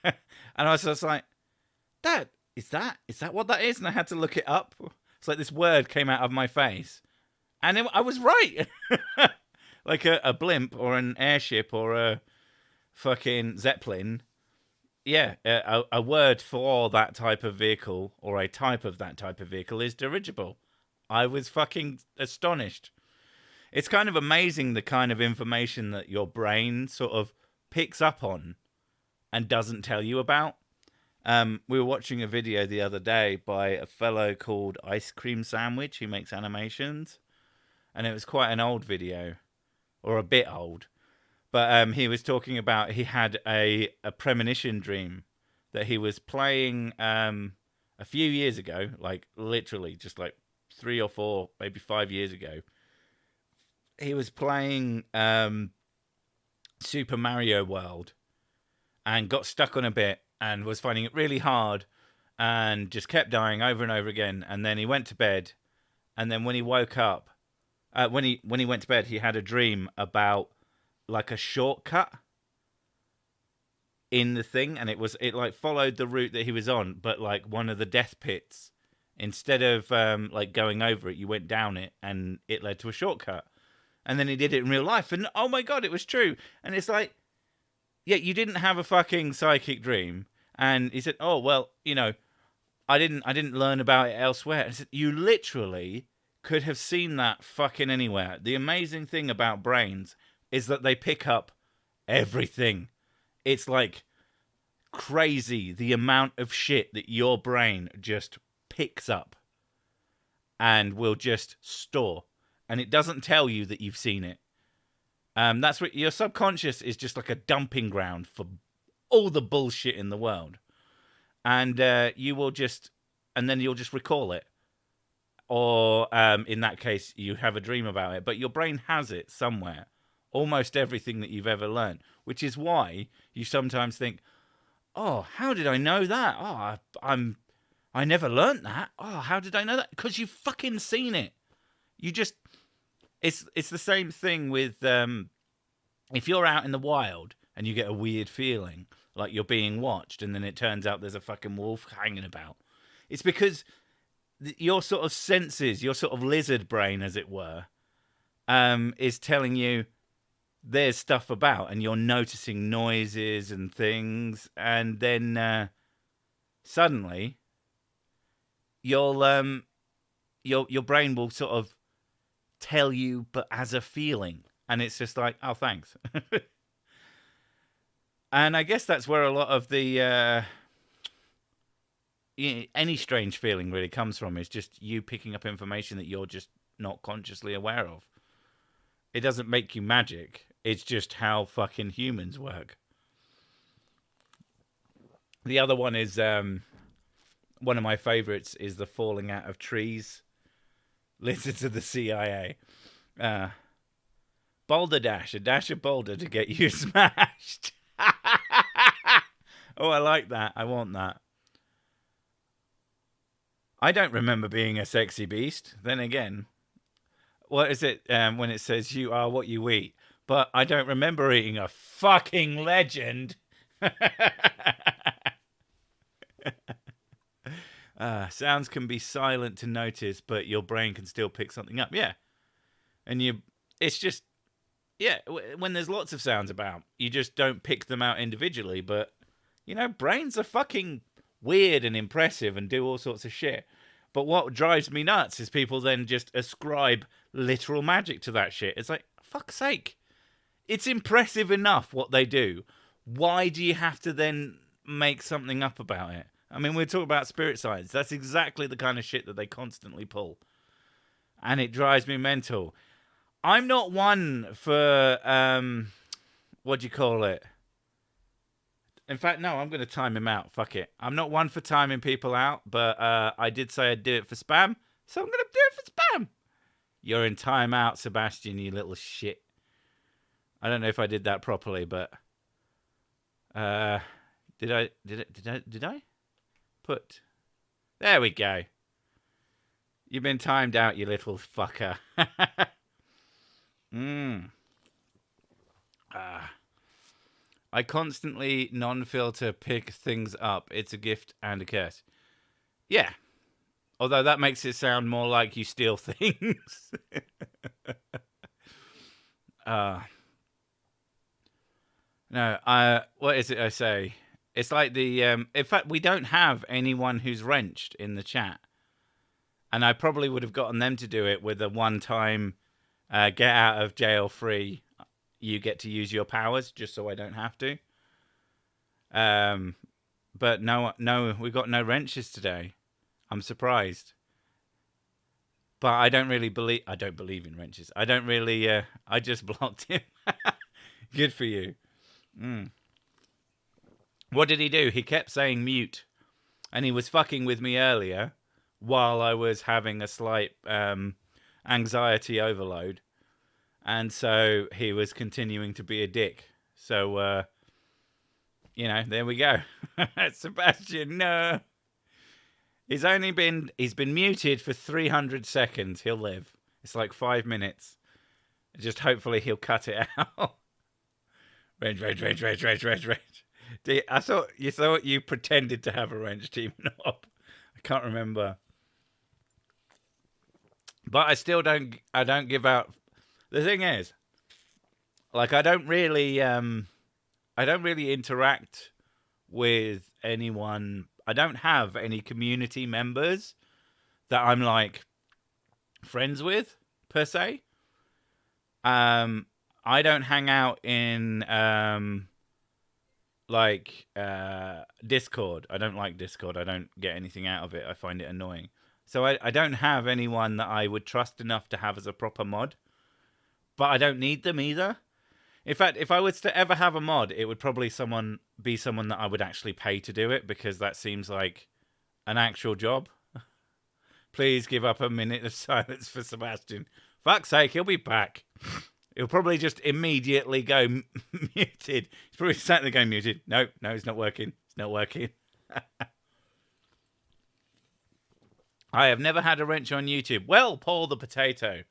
And I was just like, Dad, is that what that is? And I had to look it up. It's like this word came out of my face. And I was right. Like a blimp or an airship or a fucking Zeppelin. Yeah, a word for that type of vehicle or a type of that type of vehicle is dirigible. I was fucking astonished. It's kind of amazing the kind of information that your brain sort of picks up on and doesn't tell you about. We were watching a video the other day by a fellow called Ice Cream Sandwich who makes animations. And it was quite an old video, or a bit old. But he was talking about he had a premonition dream that he was playing a few years ago, like literally just like 3 or 4, maybe 5 years ago. He was playing Super Mario World and got stuck on a bit and was finding it really hard and just kept dying over and over again. And then he went to bed. And then when he woke up, when he went to bed, he had a dream about like a shortcut. in the thing, and it like followed the route that he was on, but like one of the death pits. Instead of like going over it, you went down it, and it led to a shortcut. And then he did it in real life, and oh my god, it was true. And it's like, yeah, you didn't have a fucking psychic dream. And he said, oh well, you know, I didn't learn about it elsewhere. I said, you literally could have seen that fucking anywhere. The amazing thing about brains is that they pick up everything. It's like crazy the amount of shit that your brain just picks up and will just store, and it doesn't tell you that you've seen it. That's what your subconscious is, just like a dumping ground for all the bullshit in the world, and you will just, and then you'll just recall it, or in that case you have a dream about it, but your brain has it somewhere, almost everything that you've ever learned, which is why you sometimes think, oh, how did I know that? Oh, I never learnt that. Oh, how did I know that? Because you've fucking seen it. You just... It's the same thing with... if you're out in the wild and you get a weird feeling, like you're being watched, and then it turns out there's a fucking wolf hanging about. It's because your sort of senses, your sort of lizard brain, as it were, is telling you there's stuff about, and you're noticing noises and things, and then suddenly... your brain will sort of tell you, but as a feeling, and it's just like, oh, thanks. And I guess that's where a lot of the any strange feeling really comes from, is just you picking up information that you're just not consciously aware of. It doesn't make you magic. It's just how fucking humans work. The other one is one of my favorites is the falling out of trees. Listen to the CIA. Boulder dash, a dash of boulder to get you smashed. Oh, I like that. I want that. I don't remember being a sexy beast. Then again, what is it when it says you are what you eat? But I don't remember eating a fucking legend. Sounds can be silent to notice, but your brain can still pick something up. Yeah. And it's just, yeah, when there's lots of sounds about, you just don't pick them out individually. But, you know, brains are fucking weird and impressive and do all sorts of shit. But what drives me nuts is people then just ascribe literal magic to that shit. It's like, fuck's sake. It's impressive enough what they do. Why do you have to then make something up about it? I mean, we're talking about spirit science. That's exactly the kind of shit that they constantly pull. And it drives me mental. I'm not one for, what do you call it? In fact, no, I'm going to time him out. Fuck it. I'm not one for timing people out, but I did say I'd do it for spam, so I'm going to do it for spam. You're in timeout, Sebastian, you little shit. I don't know if I did that properly, but did I? Put. There we go. You've been timed out, you little fucker. I constantly non-filter pick things up. It's a gift and a curse. Yeah. Although that makes it sound more like you steal things. No, what is it I say? It's like the... in fact, we don't have anyone who's wrenched in the chat. And I probably would have gotten them to do it with a one-time get out of jail free. You get to use your powers just so I don't have to. But no, we've got no wrenches today. I'm surprised. But I don't believe in wrenches. I don't really, I just blocked him. Good for you. What did he do? He kept saying mute. And he was fucking with me earlier while I was having a slight anxiety overload. And so he was continuing to be a dick. So, there we go. Sebastian, no. He's been muted for 300 seconds. He'll live. It's like 5 minutes. Just hopefully he'll cut it out. Rage. I thought you pretended to have a wrench, Team Knob. I can't remember. But I still don't give out. The thing is, like, I don't really interact with anyone. I don't have any community members that I'm like friends with per se. I don't hang out in Discord. I don't like Discord. I don't get anything out of it. I find it annoying. So I don't have anyone that I would trust enough to have as a proper mod. But I don't need them either. In fact, if I was to ever have a mod, it would probably be someone that I would actually pay to do it, because that seems like an actual job. Please give up a minute of silence for Sebastian. Fuck's sake, he'll be back. He'll probably just immediately go muted. He's probably sat there going muted. No, it's not working. It's not working. I have never had a wrench on YouTube. Well, Paul the Potato,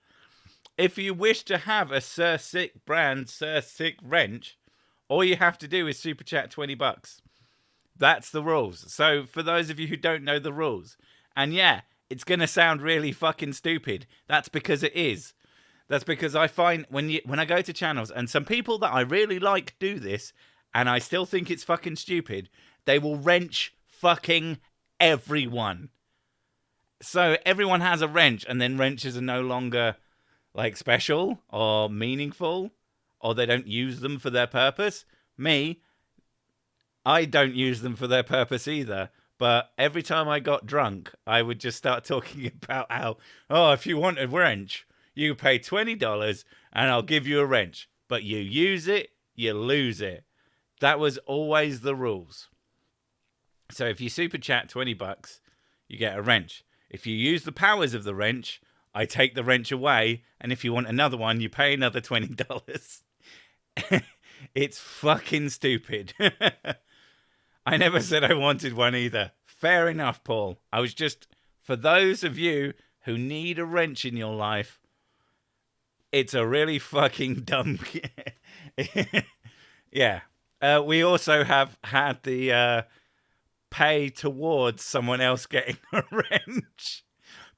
if you wish to have a Sir Sick brand Sir Sick wrench, all you have to do is super chat $20. That's the rules. So for those of you who don't know the rules, and yeah, it's going to sound really fucking stupid. That's because it is. That's because I find when I go to channels, and some people that I really like do this, and I still think it's fucking stupid, they will wrench fucking everyone. So everyone has a wrench, and then wrenches are no longer like special or meaningful, or they don't use them for their purpose. Me, I don't use them for their purpose either. But every time I got drunk, I would just start talking about how, oh, if you want a wrench, you pay $20 and I'll give you a wrench. But you use it, you lose it. That was always the rules. So if you super chat $20, you get a wrench. If you use the powers of the wrench, I take the wrench away. And if you want another one, you pay another $20. It's fucking stupid. I never said I wanted one either. Fair enough, Paul. I was just, for those of you who need a wrench in your life, it's a really fucking dumb... Yeah. We also have had the pay towards someone else getting a wrench.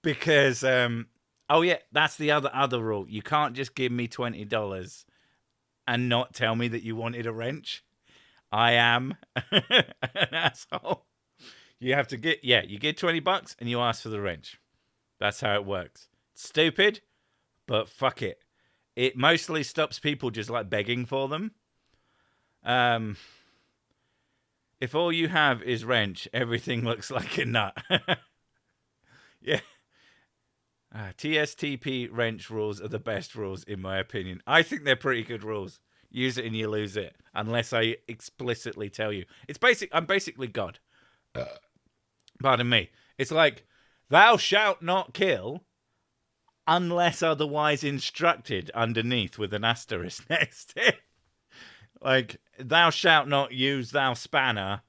Because, oh yeah, that's the other rule. You can't just give me $20 and not tell me that you wanted a wrench. I am an asshole. You have to you get $20 and you ask for the wrench. That's how it works. It's stupid, but fuck it. It mostly stops people just like begging for them. If all you have is wrench, everything looks like a nut. Yeah. TSTP wrench rules are the best rules, in my opinion. I think they're pretty good rules. Use it and you lose it, unless I explicitly tell you. I'm basically God. Pardon me. It's like, thou shalt not kill unless otherwise instructed, underneath with an asterisk next to it. Like, thou shalt not use thou spanner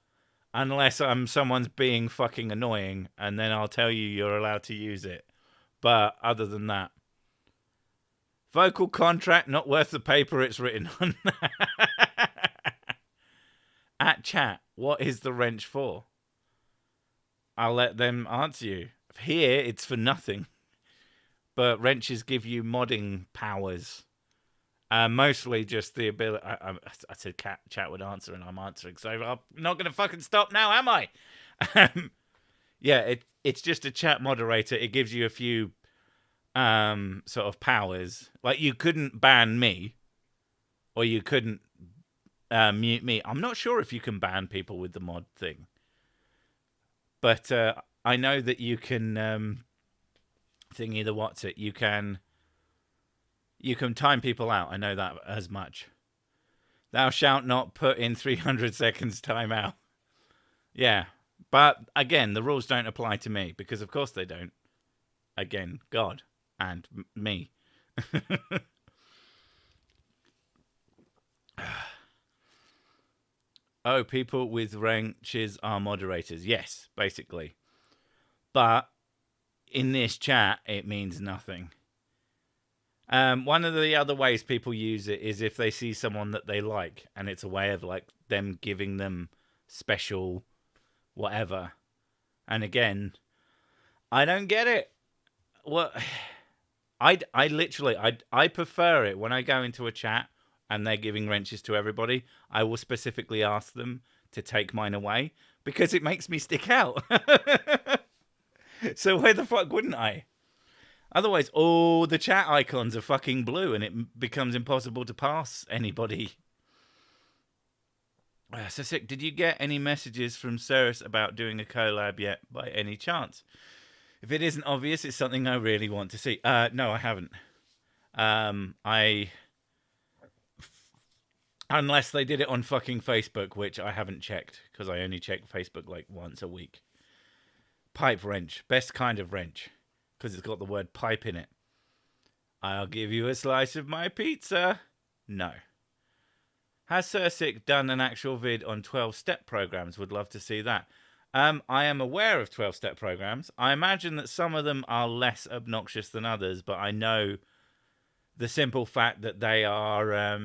unless someone's being fucking annoying, and then I'll tell you you're allowed to use it. But other than that, vocal contract not worth the paper it's written on. At chat, what is the wrench for? I'll let them answer you. Here, it's for nothing. But wrenches give you modding powers. Mostly just the ability... I said chat would answer, and I'm answering. So I'm not going to fucking stop now, am I? Yeah, it's just a chat moderator. It gives you a few... sort of powers. Like, you couldn't ban me, or you couldn't mute me. I'm not sure if you can ban people with the mod thing, but I know that you can you can time people out. I know that as much. Thou shalt not put in 300 seconds timeout. Yeah, but again, the rules don't apply to me, because of course they don't. Again, God and me. Oh, people with wrenches are moderators. Yes, basically. But in this chat, it means nothing. One of the other ways people use it is if they see someone that they like, and it's a way of like them giving them special whatever. And again, I don't get it. What I literally I prefer it when I go into a chat and they're giving wrenches to everybody. I will specifically ask them to take mine away because it makes me stick out. So why the fuck wouldn't I? Otherwise, all the chat icons are fucking blue and it becomes impossible to pass anybody. So sick. Did you get any messages from Ceres about doing a collab yet by any chance? If it isn't obvious, it's something I really want to see. No, I haven't. Unless they did it on fucking Facebook, which I haven't checked because I only check Facebook like once a week. Pipe wrench. Best kind of wrench. Because it's got the word pipe in it. I'll give you a slice of my pizza. No. Has Sick done an actual vid on 12-step programs? Would love to see that. I am aware of 12-step programs. I imagine that some of them are less obnoxious than others, but I know the simple fact that they are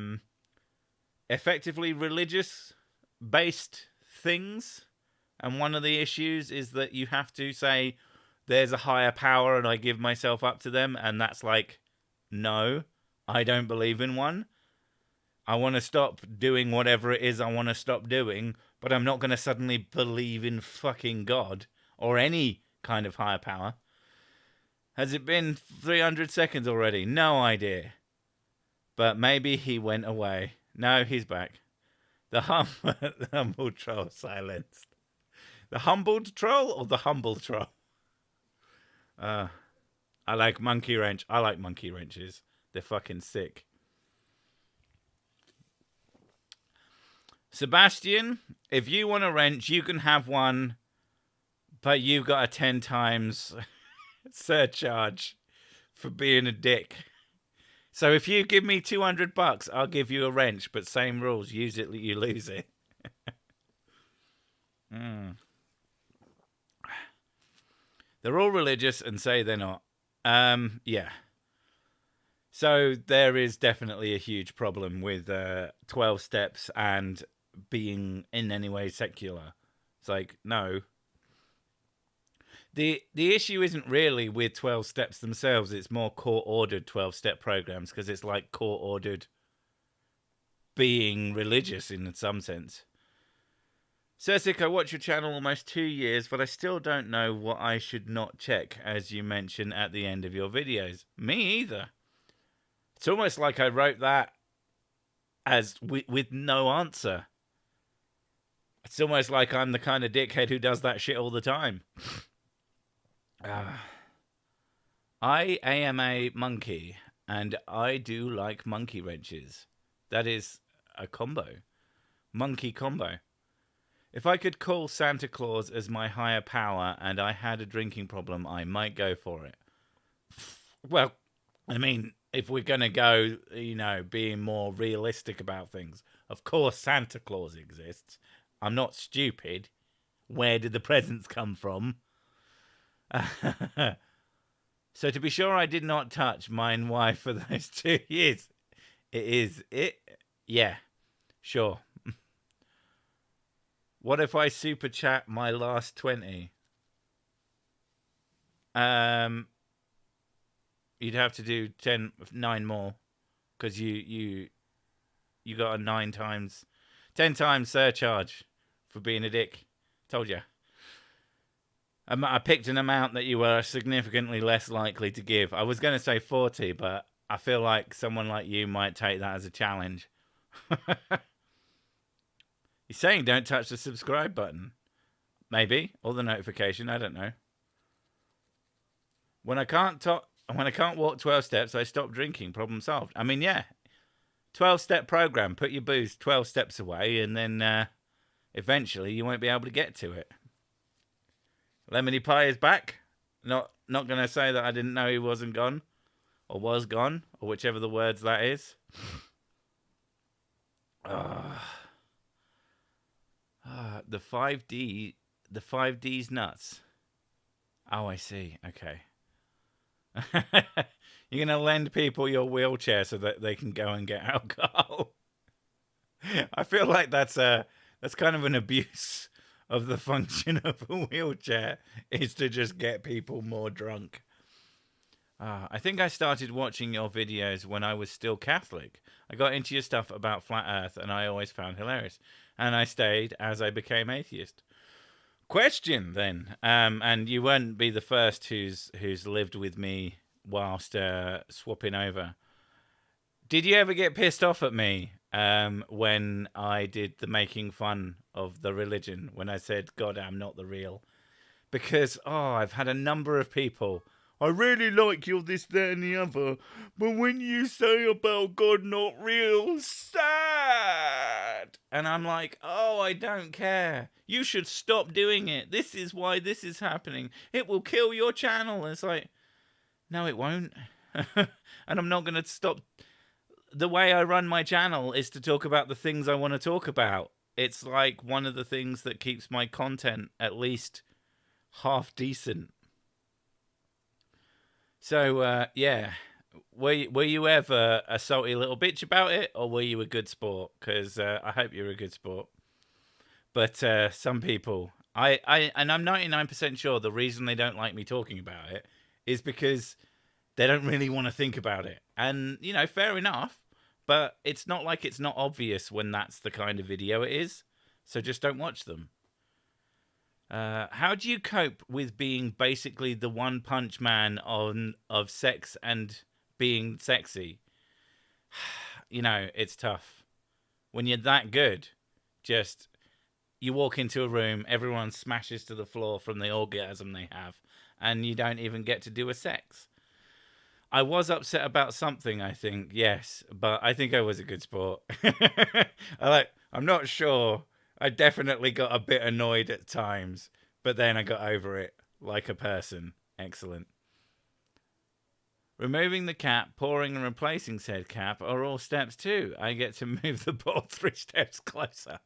effectively religious-based things. And one of the issues is that you have to say, there's a higher power and I give myself up to them. And that's like, no, I don't believe in one. I want to stop doing whatever it is I want to stop doing, but I'm not going to suddenly believe in fucking God or any kind of higher power. Has it been 300 seconds already? No idea. But maybe he went away. No, he's back. The humble troll silenced. The humbled troll or the humble troll? I like monkey wrench. I like monkey wrenches. They're fucking sick. Sebastian, if you want a wrench, you can have one, but you've got a 10 times surcharge for being a dick. So if you give me $200, I'll give you a wrench, but same rules. Use it, you lose it. They're all religious and say they're not. Yeah. So there is definitely a huge problem with 12 steps and being in any way secular. It's like, no. The issue isn't really with 12 steps themselves. It's more court-ordered 12-step programs because it's like court-ordered being religious in some sense. Cersei, I watch your channel almost 2 years, but I still don't know what I should not check, as you mention at the end of your videos. Me either. It's almost like I wrote that as with no answer. It's almost like I'm the kind of dickhead who does that shit all the time. I am a monkey, and I do like monkey wrenches. That is a combo. Monkey combo. If I could call Santa Claus as my higher power and I had a drinking problem, I might go for it. Well, I mean, if we're going to go, being more realistic about things, of course Santa Claus exists. I'm not stupid. Where did the presents come from? So to be sure I did not touch mine wife for those 2 years. Yeah, sure. What if I super chat my last 20? You'd have to do 9 more, because you got a 10 times surcharge for being a dick. Told you. I picked an amount that you were significantly less likely to give. I was going to say 40, but I feel like someone like you might take that as a challenge. You're saying don't touch the subscribe button. Maybe. Or the notification. I don't know. When I can't walk 12 steps, I stop drinking. Problem solved. I mean, yeah. 12-step program. Put your booze 12 steps away, and then eventually you won't be able to get to it. Lemony Pie is back. Not going to say that I didn't know he wasn't gone. Or was gone. Or whichever the words that is. The 5D's nuts. Oh, I see. Okay. You're going to lend people your wheelchair so that they can go and get alcohol. I feel like that's kind of an abuse of the function of a wheelchair, is to just get people more drunk. I think I started watching your videos when I was still Catholic. I got into your stuff about flat Earth, and I always found hilarious. And I stayed as I became atheist. Question then, and you won't be the first who's lived with me whilst swapping over. Did you ever get pissed off at me when I did the making fun of the religion, when I said, God, I'm not the real? Because, I've had a number of people, I really like your this, that, and the other, but when you say about God not real, sad. And I'm like, I don't care. You should stop doing it. This is why this is happening. It will kill your channel. And it's like, no, it won't. And I'm not going to stop. The way I run my channel is to talk about the things I want to talk about. It's like one of the things that keeps my content at least half decent. So, yeah. Were you ever a salty little bitch about it, or were you a good sport? Because I hope you're a good sport. But some people, and I'm 99% sure the reason they don't like me talking about it is because they don't really want to think about it. And, fair enough. But it's not like it's not obvious when that's the kind of video it is. So just don't watch them. How do you cope with being basically the one-punch man of sex and being sexy? It's tough. When you're that good, you walk into a room, everyone smashes to the floor from the orgasm they have, and you don't even get to do a sex. I was upset about something, I think, yes, but I think I was a good sport. I'm not sure. I definitely got a bit annoyed at times, but then I got over it like a person. Excellent. Removing the cap, pouring and replacing said cap are all steps too. I get to move the ball 3 steps closer.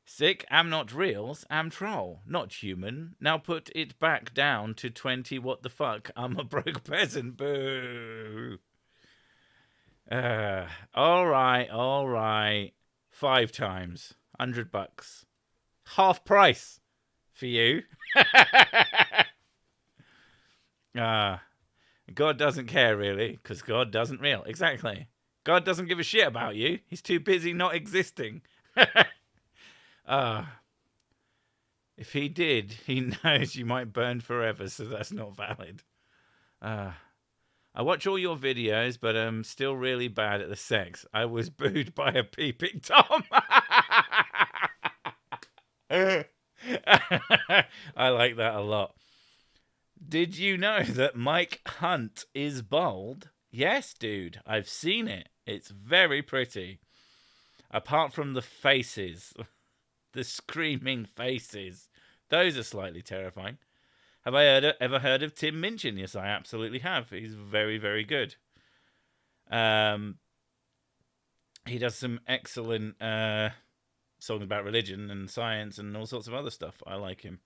Sick, am not reals, am troll, not human. Now put it back down to 20, what the fuck, I'm a broke peasant, boo. All right. 5 times, $100. Half price for you. God doesn't care, really, because God doesn't real. Exactly. God doesn't give a shit about you. He's too busy not existing. If he did, he knows you might burn forever, so that's not valid. I watch all your videos, but I'm still really bad at the sex. I was booed by a peeping Tom. I like that a lot. Did you know that Mike Hunt is bald? Yes, dude. I've seen it. It's very pretty. Apart from the faces. The screaming faces. Those are slightly terrifying. Have I ever heard of Tim Minchin? Yes, I absolutely have. He's very, very good. He does some excellent songs about religion and science and all sorts of other stuff. I like him.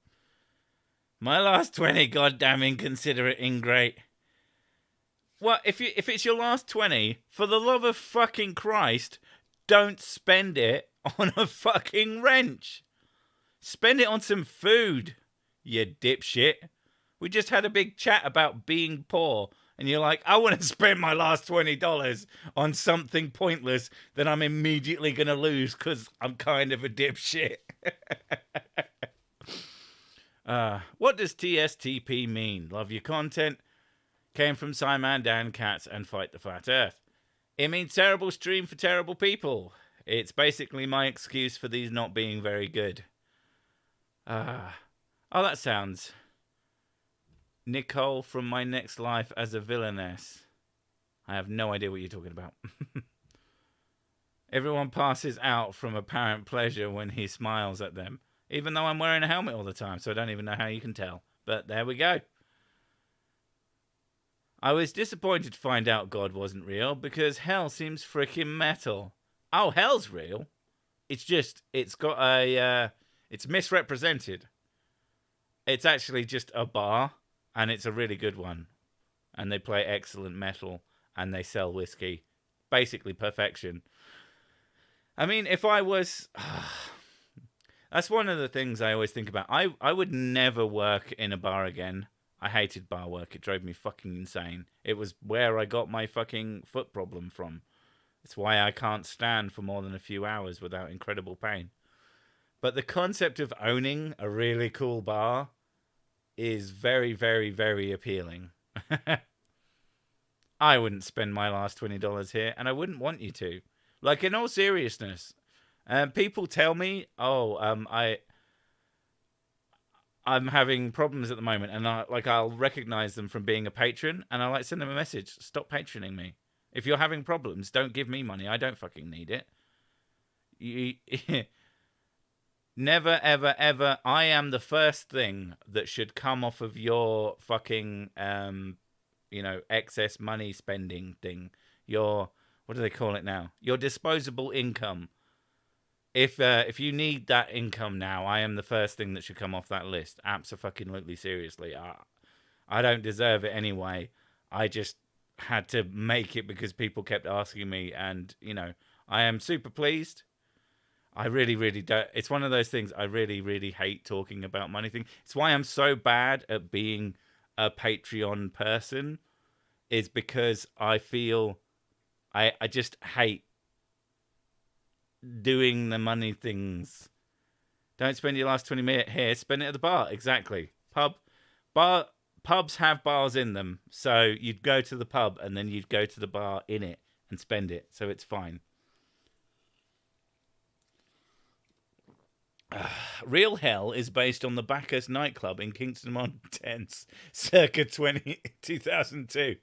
My last 20, goddamn inconsiderate ingrate. Well, if it's your last 20, for the love of fucking Christ, don't spend it on a fucking wrench. Spend it on some food, you dipshit. We just had a big chat about being poor, and you're like, I want to spend my last $20 on something pointless that I'm immediately going to lose because I'm kind of a dipshit. What does TSTP mean? Love your content. Came from Simon, Dan, Cats, and Fight the Flat Earth. It means terrible stream for terrible people. It's basically my excuse for these not being very good. That sounds... Nicole from My Next Life as a Villainess. I have no idea what you're talking about. Everyone passes out from apparent pleasure when he smiles at them. Even though I'm wearing a helmet all the time, so I don't even know how you can tell. But there we go. I was disappointed to find out God wasn't real because hell seems freaking metal. Oh, hell's real. It's just, it's got a, it's misrepresented. It's actually just a bar, and it's a really good one. and they play excellent metal, and they sell whiskey. Basically perfection. I mean, if I was... That's one of the things I always think about. I would never work in a bar again. I hated bar work. It drove me fucking insane. It was where I got my fucking foot problem from. It's why I can't stand for more than a few hours without incredible pain. But the concept of owning a really cool bar is very, very, very appealing. I wouldn't spend my last $20 here, and I wouldn't want you to. Like, in all seriousness, people tell me, I'm having problems at the moment, and I'll recognize them from being a patron, and I send them a message: stop patroning me. If you're having problems, don't give me money. I don't fucking need it. Never, ever, ever. I am the first thing that should come off of your fucking, excess money spending thing. Your, what do they call it now? Your disposable income. If you need that income now, I am the first thing that should come off that list. Abso-fucking-lutely, seriously. I don't deserve it anyway. I just had to make it because people kept asking me, and, I am super pleased. I really, really don't. It's one of those things I really, really hate talking about money thing. It's why I'm so bad at being a Patreon person, is because I feel I just hate doing the money things. Don't spend your last 20 minutes here, spend it at the bar. Exactly. Pubs have bars in them, so you'd go to the pub and then you'd go to the bar in it and spend it, so it's fine. Real Hell is based on the Bacchus nightclub in Kingston-on-Thames, circa 2002.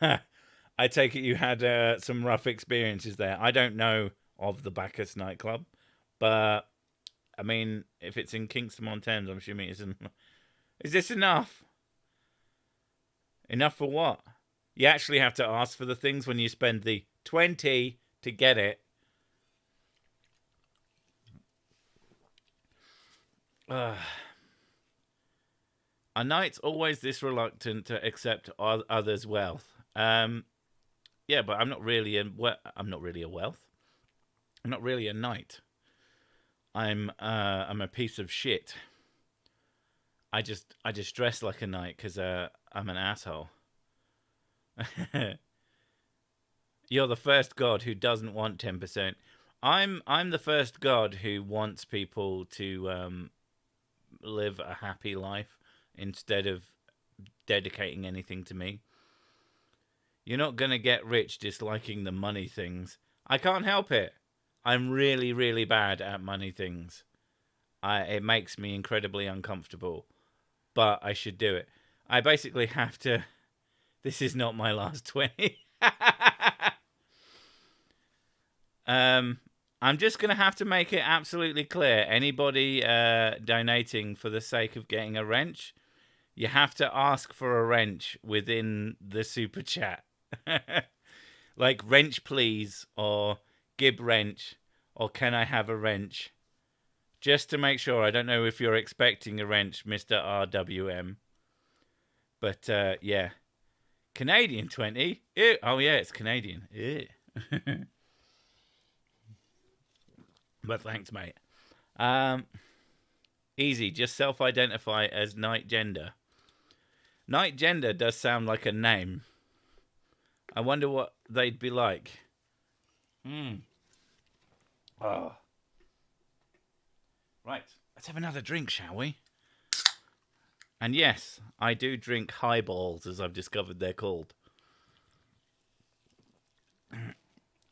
I take it you had some rough experiences there. I don't know of the Bacchus nightclub, but I mean, if it's in Kingston-on-Thames, I'm assuming it isn't. Is this enough? Enough for what? You actually have to ask for the things when you spend the 20 to get it. A knight's always this reluctant to accept others' wealth. Yeah, but I'm not really a wealth. I'm not really a knight. I'm a piece of shit. I just dress like a knight because I'm an asshole. You're the first god who doesn't want 10%. I'm the first god who wants people to live a happy life instead of dedicating anything to me. You're not gonna get rich disliking the money things. I can't help it. I'm really, really bad at money things. It makes me incredibly uncomfortable, but I should do it. I basically have to. This is not my last 20. I'm just going to have to make it absolutely clear. Anybody donating for the sake of getting a wrench, you have to ask for a wrench within the super chat. Like, wrench please, or Gib wrench, or can I have a wrench? Just to make sure. I don't know if you're expecting a wrench, Mr. RWM. But, yeah. Canadian 20? Ew. Oh, yeah, it's Canadian. Ew. But thanks, mate. Easy. Just self-identify as Night Gender. Night Gender does sound like a name. I wonder what they'd be like. Oh. Right. Let's have another drink, shall we? And yes, I do drink highballs, as I've discovered they're called.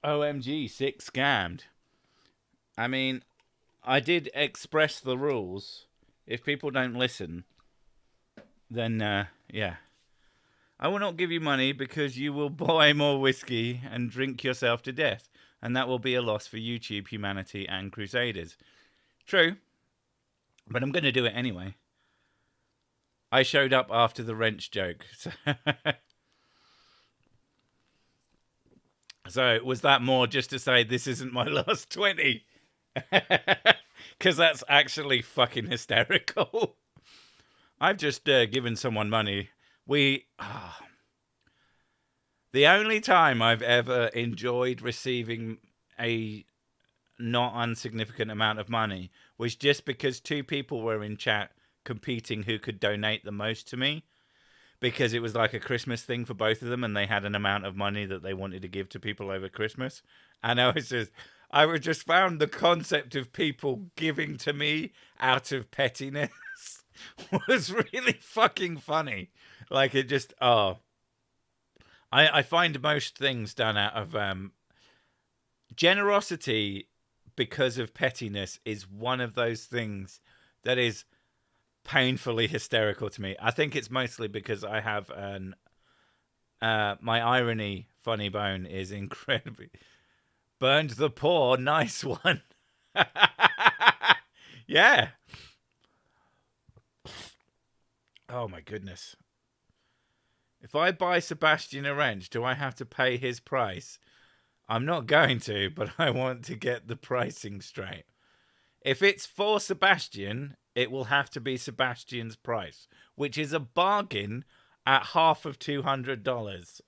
OMG, sick scammed. I mean, I did express the rules. If people don't listen, then, yeah. I will not give you money because you will buy more whiskey and drink yourself to death. And that will be a loss for YouTube, humanity, and Crusaders. True. But I'm going to do it anyway. I showed up after the wrench joke. So was that more just to say this isn't my last 20? Because that's actually fucking hysterical. I've just given someone money. The only time I've ever enjoyed receiving a not insignificant amount of money was just because two people were in chat competing who could donate the most to me, because it was like a Christmas thing for both of them and they had an amount of money that they wanted to give to people over Christmas. And I was just found the concept of people giving to me out of pettiness was really fucking funny. Like, it just, I find most things done out of generosity because of pettiness is one of those things that is painfully hysterical to me. I think it's mostly because I have my irony funny bone is incredibly burned the poor. Nice one. Yeah. Oh my goodness. If I buy Sebastian a wrench, do I have to pay his price? I'm not going to, but I want to get the pricing straight. If it's for Sebastian, it will have to be Sebastian's price, which is a bargain at half of $200.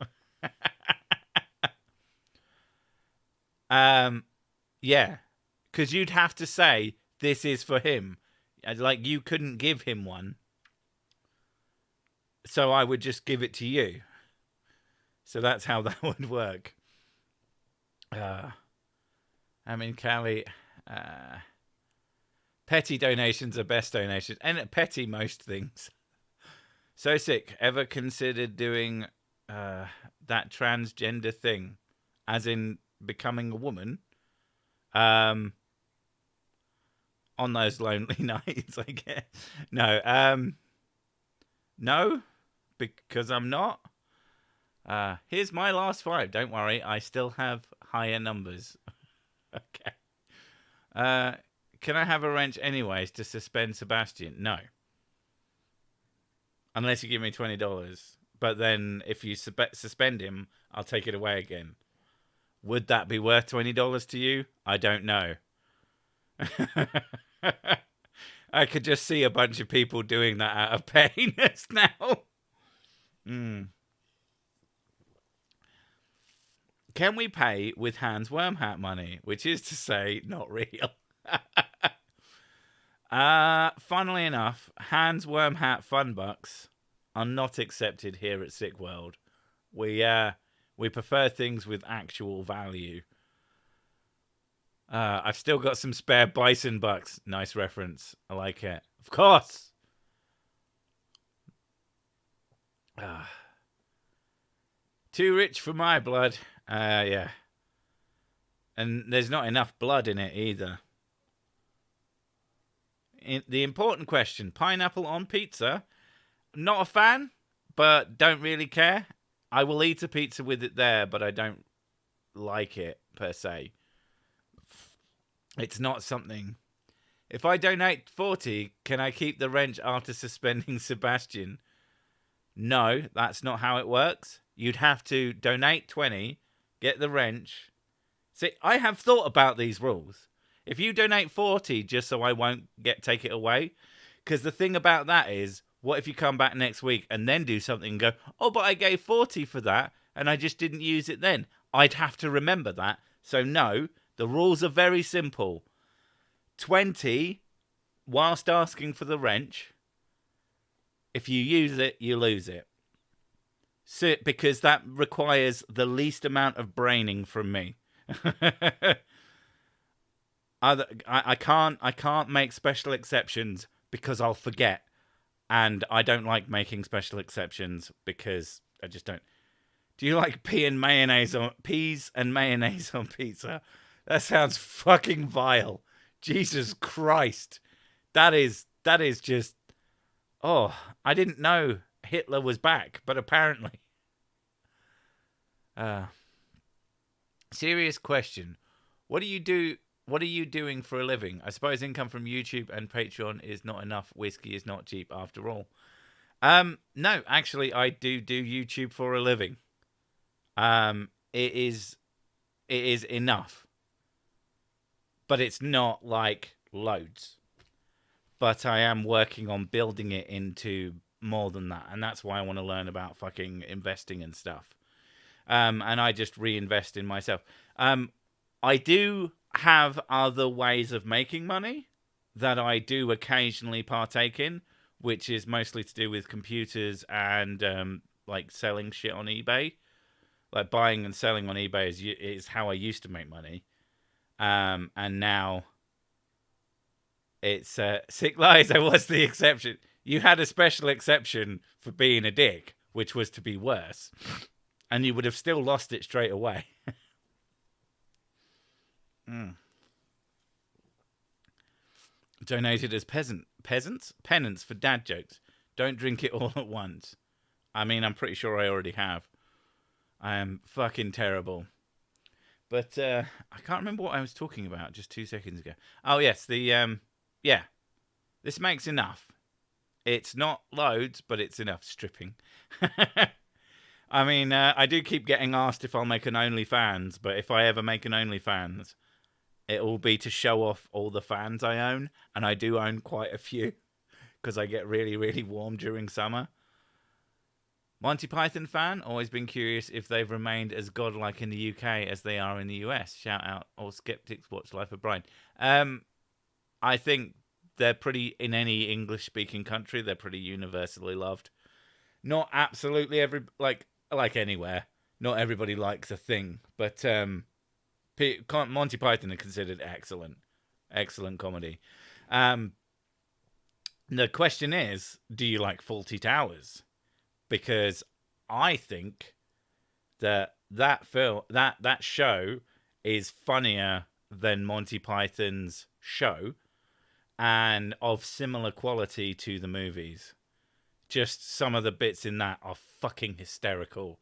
Yeah, because you'd have to say this is for him. Like, you couldn't give him one, so I would just give it to you. So that's how that would work. I mean, Callie, petty donations are best donations, and petty most things. So sick. Ever considered doing that transgender thing, as in becoming a woman? On those lonely nights, I guess. No, no, because I'm not. Here's my last 5. Don't worry, I still have higher numbers. Okay. Can I have a wrench anyways to suspend Sebastian? No. Unless you give me $20. But then if you suspend him, I'll take it away again. Would that be worth $20 to you? I don't know. I could just see a bunch of people doing that out of pettiness now. Can we pay with Hans Wormhat money? Which is to say, not real. Funnily enough, Hans Wormhat fun bucks are not accepted here at Sick World. We prefer things with actual value. I've still got some spare bison bucks. Nice reference. I like it. Of course. Too rich for my blood. Yeah. And there's not enough blood in it either. The important question, pineapple on pizza. Not a fan, but don't really care. I will eat a pizza with it there, but I don't like it per se. It's not something. If I donate 40, can I keep the wrench after suspending Sebastian? No, that's not how it works. You'd have to donate 20, get the wrench. See, I have thought about these rules. If you donate 40 just so I won't take it away, because the thing about that is, what if you come back next week and then do something and go, oh, but I gave 40 for that and I just didn't use it then? I'd have to remember that. So no, the rules are very simple. 20 whilst asking for the wrench. If you use it, you lose it. So, because that requires the least amount of braining from me. I can't make special exceptions because I'll forget. And I don't like making special exceptions because I just don't. Do you like peas and mayonnaise on pizza? That sounds fucking vile. Jesus Christ. That is just... Oh, I didn't know Hitler was back, but apparently. Serious question. What do you doing for a living? I suppose income from YouTube and Patreon is not enough. Whiskey is not cheap after all. No, actually, I do YouTube for a living. It is enough. But it's not like loads. But I am working on building it into more than that. And that's why I want to learn about fucking investing and stuff. and I just reinvest in myself. I do have other ways of making money that I do occasionally partake in, which is mostly to do with computers and like selling shit on eBay. Like buying and selling on eBay is how I used to make money, and now it's Sick Lies. I was the exception. You had a special exception for being a dick, which was to be worse, and you would have still lost it straight away. Donated as penance for dad jokes. Don't drink it all at once. I mean, I'm pretty sure I already have. I am fucking terrible. But I can't remember what I was talking about just 2 seconds ago. Oh yes, yeah. This makes enough. It's not loads, but it's enough. Stripping. I mean, I do keep getting asked if I'll make an OnlyFans, but if I ever make an OnlyFans, it will be to show off all the fans I own, and I do own quite a few, because I get really, really warm during summer. Monty Python fan, always been curious if they've remained as godlike in the UK as they are in the US. Shout out, all skeptics watch Life of Brian. I think they're pretty, in any English-speaking country, they're pretty universally loved. Not absolutely like anywhere. Not everybody likes a thing, but Monty Python are considered excellent comedy. The question is, do you like Fawlty Towers? Because I think that show is funnier than Monty Python's show, and of similar quality to the movies. Just some of the bits in that are fucking hysterical.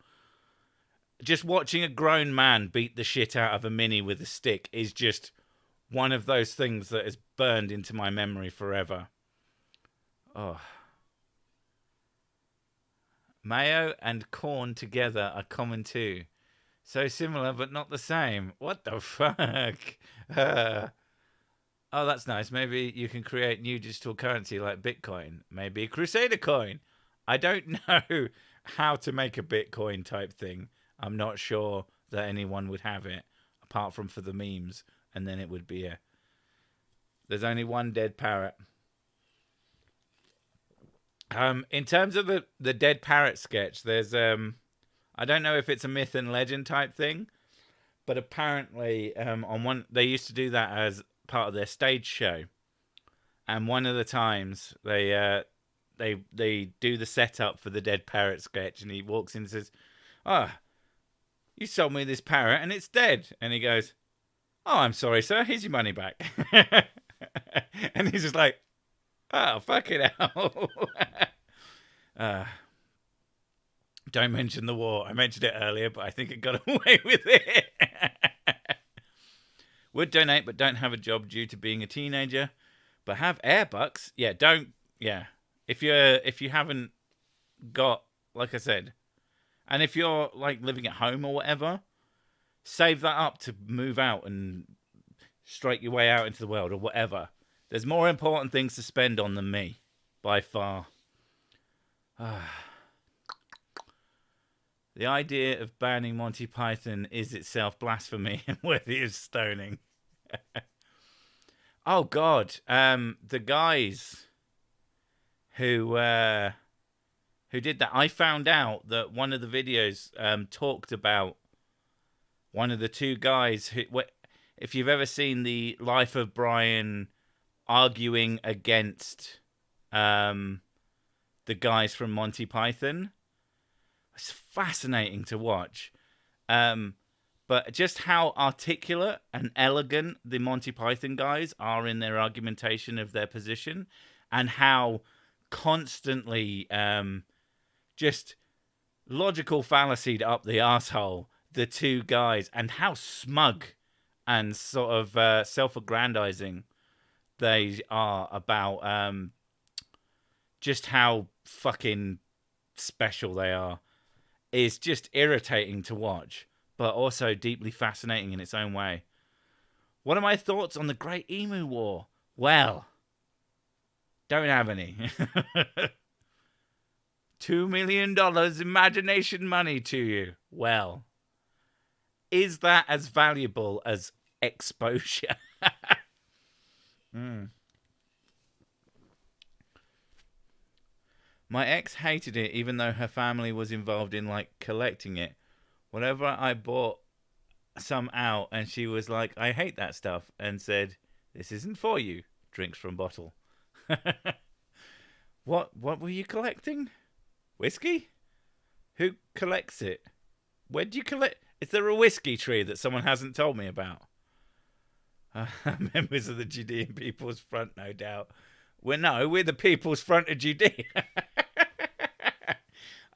Just watching a grown man beat the shit out of a mini with a stick is just one of those things that is burned into my memory forever. Oh. Mayo and corn together are common too. So similar but not the same. What the fuck? Oh, that's nice. Maybe you can create new digital currency like Bitcoin. Maybe a Crusader coin. I don't know how to make a Bitcoin type thing. I'm not sure that anyone would have it, apart from for the memes. And then it would be there's only one dead parrot. In terms of the dead parrot sketch, there's I don't know if it's a myth and legend type thing, but apparently on one they used to do that as part of their stage show, and one of the times they do the setup for the dead parrot sketch, and he walks in and says, "Oh, you sold me this parrot and it's dead," and he goes, "Oh, I'm sorry, sir. Here's your money back." And he's just like, "Oh, fucking hell." Don't mention the war. I mentioned it earlier, but I think it got away with it. Would donate, but don't have a job due to being a teenager, but have airbucks. Yeah, don't. Yeah, if you haven't got, like I said, and if you're like living at home or whatever, save that up to move out and strike your way out into the world or whatever. There's more important things to spend on than me, by far. The idea of banning Monty Python is itself blasphemy and worthy of stoning. Oh God, the guys who did that, I found out that one of the videos talked about one of the two guys who, if you've ever seen the Life of Brian arguing against the guys from Monty Python. It's fascinating to watch. But just how articulate and elegant the Monty Python guys are in their argumentation of their position, and how constantly just logical fallacied up the arsehole the two guys, and how smug and sort of self-aggrandizing they are about just how fucking special they are, is just irritating to watch, but also deeply fascinating in its own way. What are my thoughts on the Great Emu War? Well, don't have any. $2 million imagination money to you. Well, is that as valuable as exposure? Mm. My ex hated it, even though her family was involved in like collecting it. Whenever I bought some out, and she was like, "I hate that stuff," and said, "This isn't for you." Drinks from bottle. What were you collecting? Whiskey? Who collects it? Where do you collect? Is there a whiskey tree that someone hasn't told me about? Members of the Judean People's Front, no doubt. We're the People's Front of Judea.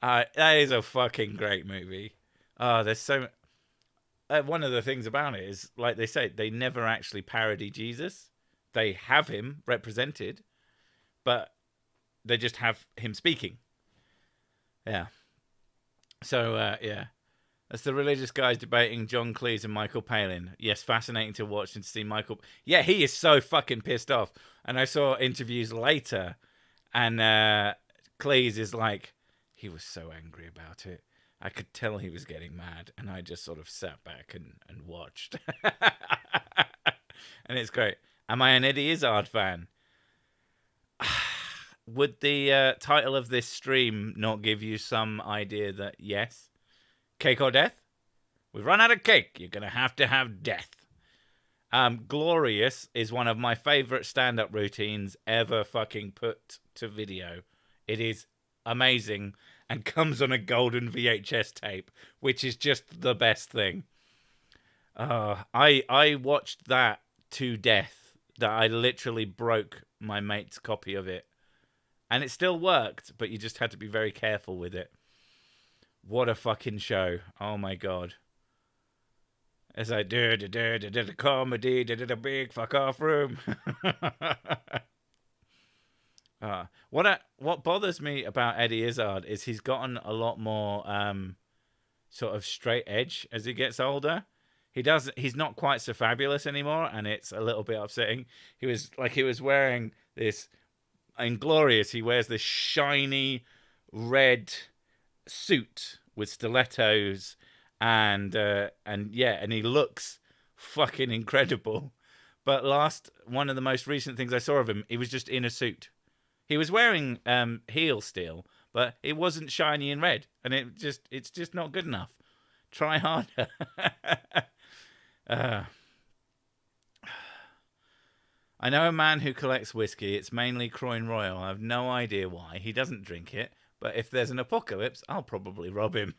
That is a fucking great movie. There's so. One of the things about it is, like they say, they never actually parody Jesus. They have him represented, but they just have him speaking. Yeah. So, yeah. That's the religious guys debating John Cleese and Michael Palin. Yes, fascinating to watch and to see Michael. Yeah, he is so fucking pissed off. And I saw interviews later, and Cleese is like, he was so angry about it. I could tell he was getting mad, and I just sort of sat back and watched. And it's great. Am I an Eddie Izzard fan? Would the title of this stream not give you some idea that yes? Cake or death? We've run out of cake. You're going to have death. Glorious is one of my favourite stand-up routines ever fucking put to video. It is amazing and comes on a golden VHS tape, which is just the best thing. I watched that to death, that I literally broke my mate's copy of it. And it still worked, but you just had to be very careful with it. What a fucking show. Oh my god. As I did a comedy, did a big fuck off room. What bothers me about Eddie Izzard is he's gotten a lot more sort of straight edge as he gets older. He's not quite so fabulous anymore, and it's a little bit upsetting. He was wearing this Inglorious. He wears this shiny red suit with stilettos, and he looks fucking incredible. But one of the most recent things I saw of him, he was just in a suit. He was wearing heels still, but it wasn't shiny and red, and it's just not good enough. Try harder. I know a man who collects whiskey. It's mainly Crown Royal. I have no idea why. He doesn't drink it, but if there's an apocalypse, I'll probably rob him.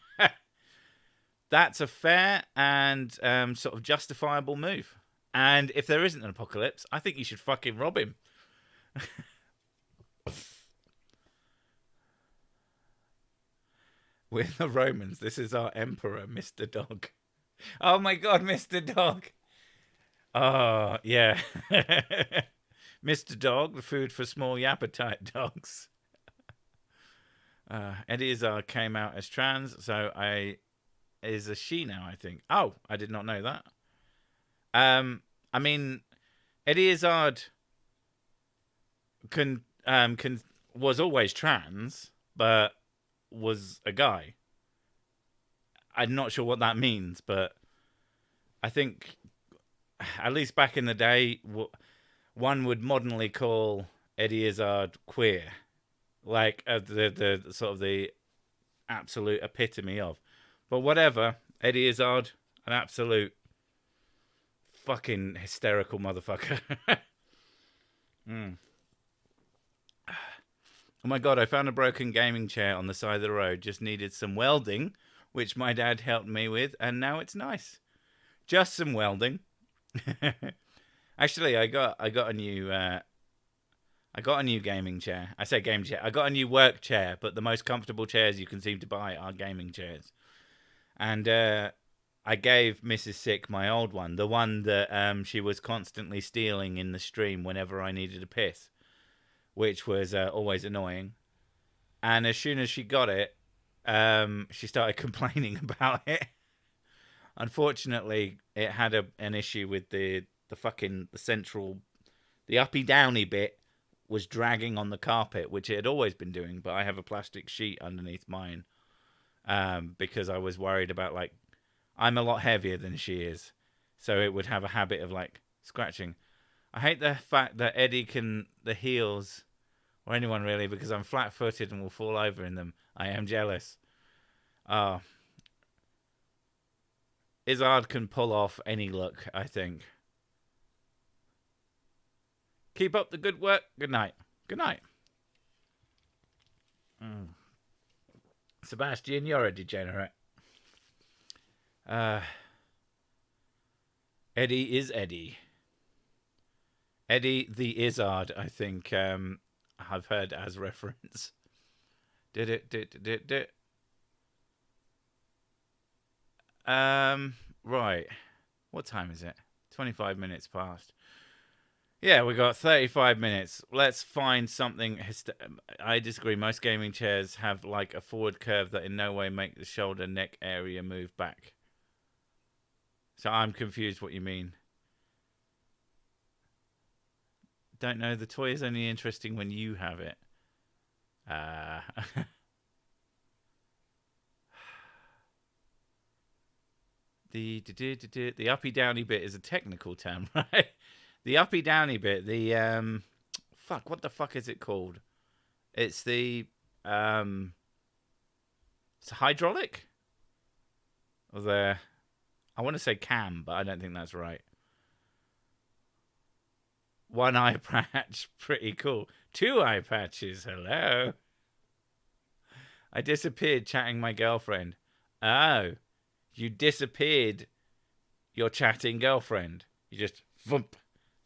That's a fair and sort of justifiable move. And if there isn't an apocalypse, I think you should fucking rob him. We're the Romans. This is our emperor, Mr. Dog. Oh my god, Mr. Dog. Oh, yeah. Mr. Dog, the food for small appetite dogs. Eddie Izzard came out as trans, so is a she now, I think. Oh, I did not know that. I mean, Eddie Izzard was always trans, but was a guy. I'm not sure what that means, but I think, at least back in the day, one would modernly call Eddie Izzard queer, like the sort of the absolute epitome of. But whatever, Eddie Izzard, an absolute fucking hysterical motherfucker. Oh my god, I found a broken gaming chair on the side of the road. Just needed some welding, which my dad helped me with, and now it's nice. Just some welding. Actually, I got a new gaming chair. I say gaming chair. I got a new work chair, but the most comfortable chairs you can seem to buy are gaming chairs. And I gave Mrs. Sick my old one, the one that she was constantly stealing in the stream whenever I needed a piss, which was always annoying. And as soon as she got it, she started complaining about it. Unfortunately, it had an issue with the central, the uppy downy bit was dragging on the carpet, which it had always been doing, but I have a plastic sheet underneath mine because I was worried about, like, I'm a lot heavier than she is, so it would have a habit of like scratching. I hate the fact that Eddie can the heels, or anyone really, because I'm flat-footed and will fall over in them. I am jealous. Izzard can pull off any look, I think. Keep up the good work. Good night. Good night. Sebastian, you're a degenerate. Eddie is Eddie. Eddie the Izzard, I think I've heard as reference. Right. What time is it? 25 minutes past. Yeah, we got 35 minutes. Let's find something. I disagree. Most gaming chairs have like a forward curve that in no way make the shoulder neck area move back. So I'm confused what you mean. Don't know. The toy is only interesting when you have it. The uppy downy bit is a technical term, right? The uppy downy bit, the fuck, what the fuck is it called? It's the it's hydraulic? Or the I want to say cam, but I don't think that's right. One eye patch, pretty cool. Two eye patches, hello. I disappeared chatting my girlfriend. Oh, you disappeared your chatting girlfriend. You just, thump,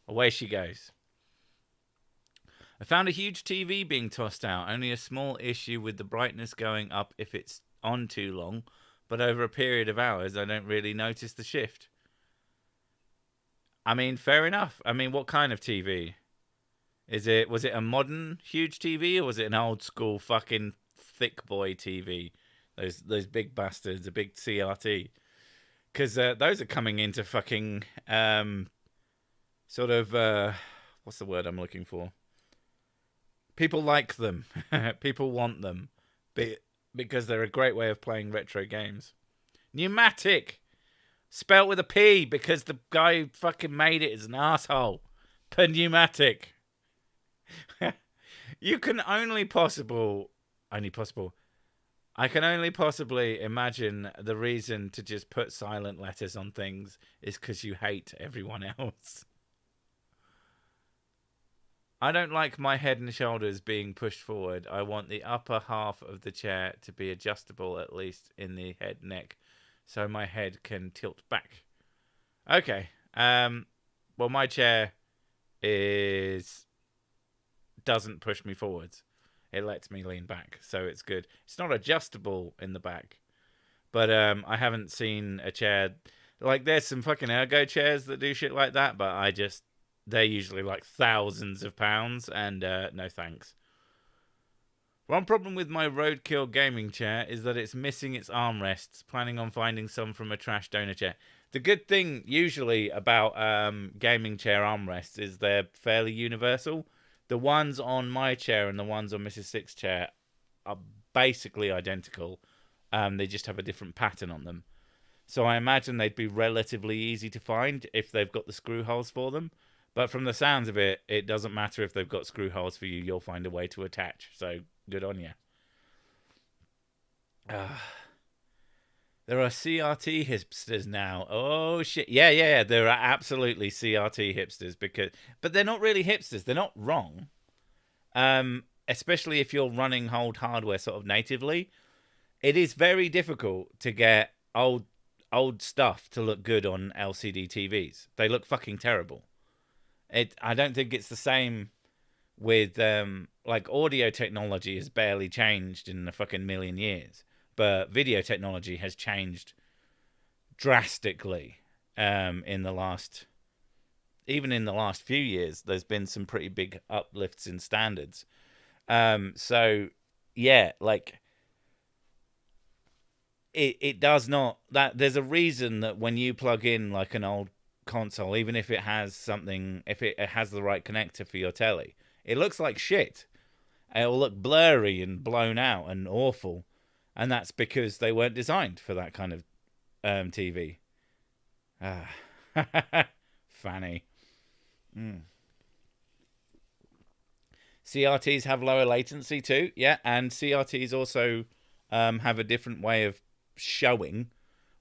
away she goes. I found a huge TV being tossed out. Only a small issue with the brightness going up if it's on too long. But over a period of hours, I don't really notice the shift. I mean, fair enough. I mean, what kind of TV? Was it a modern huge TV or was it an old school fucking thick boy TV? Those big bastards, a big CRT. Because those are coming into fucking sort of what's the word I'm looking for? People like them. People want them. Because they're a great way of playing retro games. Pneumatic. Spelt with a P because the guy who fucking made it is an asshole. Pneumatic. You can only possibly imagine the reason to just put silent letters on things is because you hate everyone else. I don't like my head and shoulders being pushed forward. I want the upper half of the chair to be adjustable, at least in the head neck, so my head can tilt back. Okay. Well, my chair doesn't push me forwards. It lets me lean back, so it's good. It's not adjustable in the back, but I haven't seen a chair like there's some fucking ergo chairs that do shit like that, but they're usually like thousands of pounds, and no thanks. One problem with my roadkill gaming chair is that it's missing its armrests. Planning on finding some from a trash donor chair. The good thing usually about gaming chair armrests is they're fairly universal. The ones on my chair and the ones on Mrs. Six's chair are basically identical. They just have a different pattern on them. So I imagine they'd be relatively easy to find if they've got the screw holes for them. But from the sounds of it, it doesn't matter if they've got screw holes for you. You'll find a way to attach. So good on you. There are CRT hipsters now. Oh, shit. Yeah. There are absolutely CRT hipsters. But they're not really hipsters. They're not wrong. Especially if you're running old hardware sort of natively. It is very difficult to get old stuff to look good on LCD TVs. They look fucking terrible. I don't think it's the same with like audio technology has barely changed in a fucking million years, but video technology has changed drastically in the last few years. There's been some pretty big uplifts in standards. So yeah, like it does not that there's a reason that when you plug in like an old console, even if it has the right connector for your telly, it looks like shit. It'll look blurry and blown out and awful, and that's because they weren't designed for that kind of TV. Ah, Fanny. Mm. CRTs have lower latency too, yeah, and CRTs also have a different way of showing,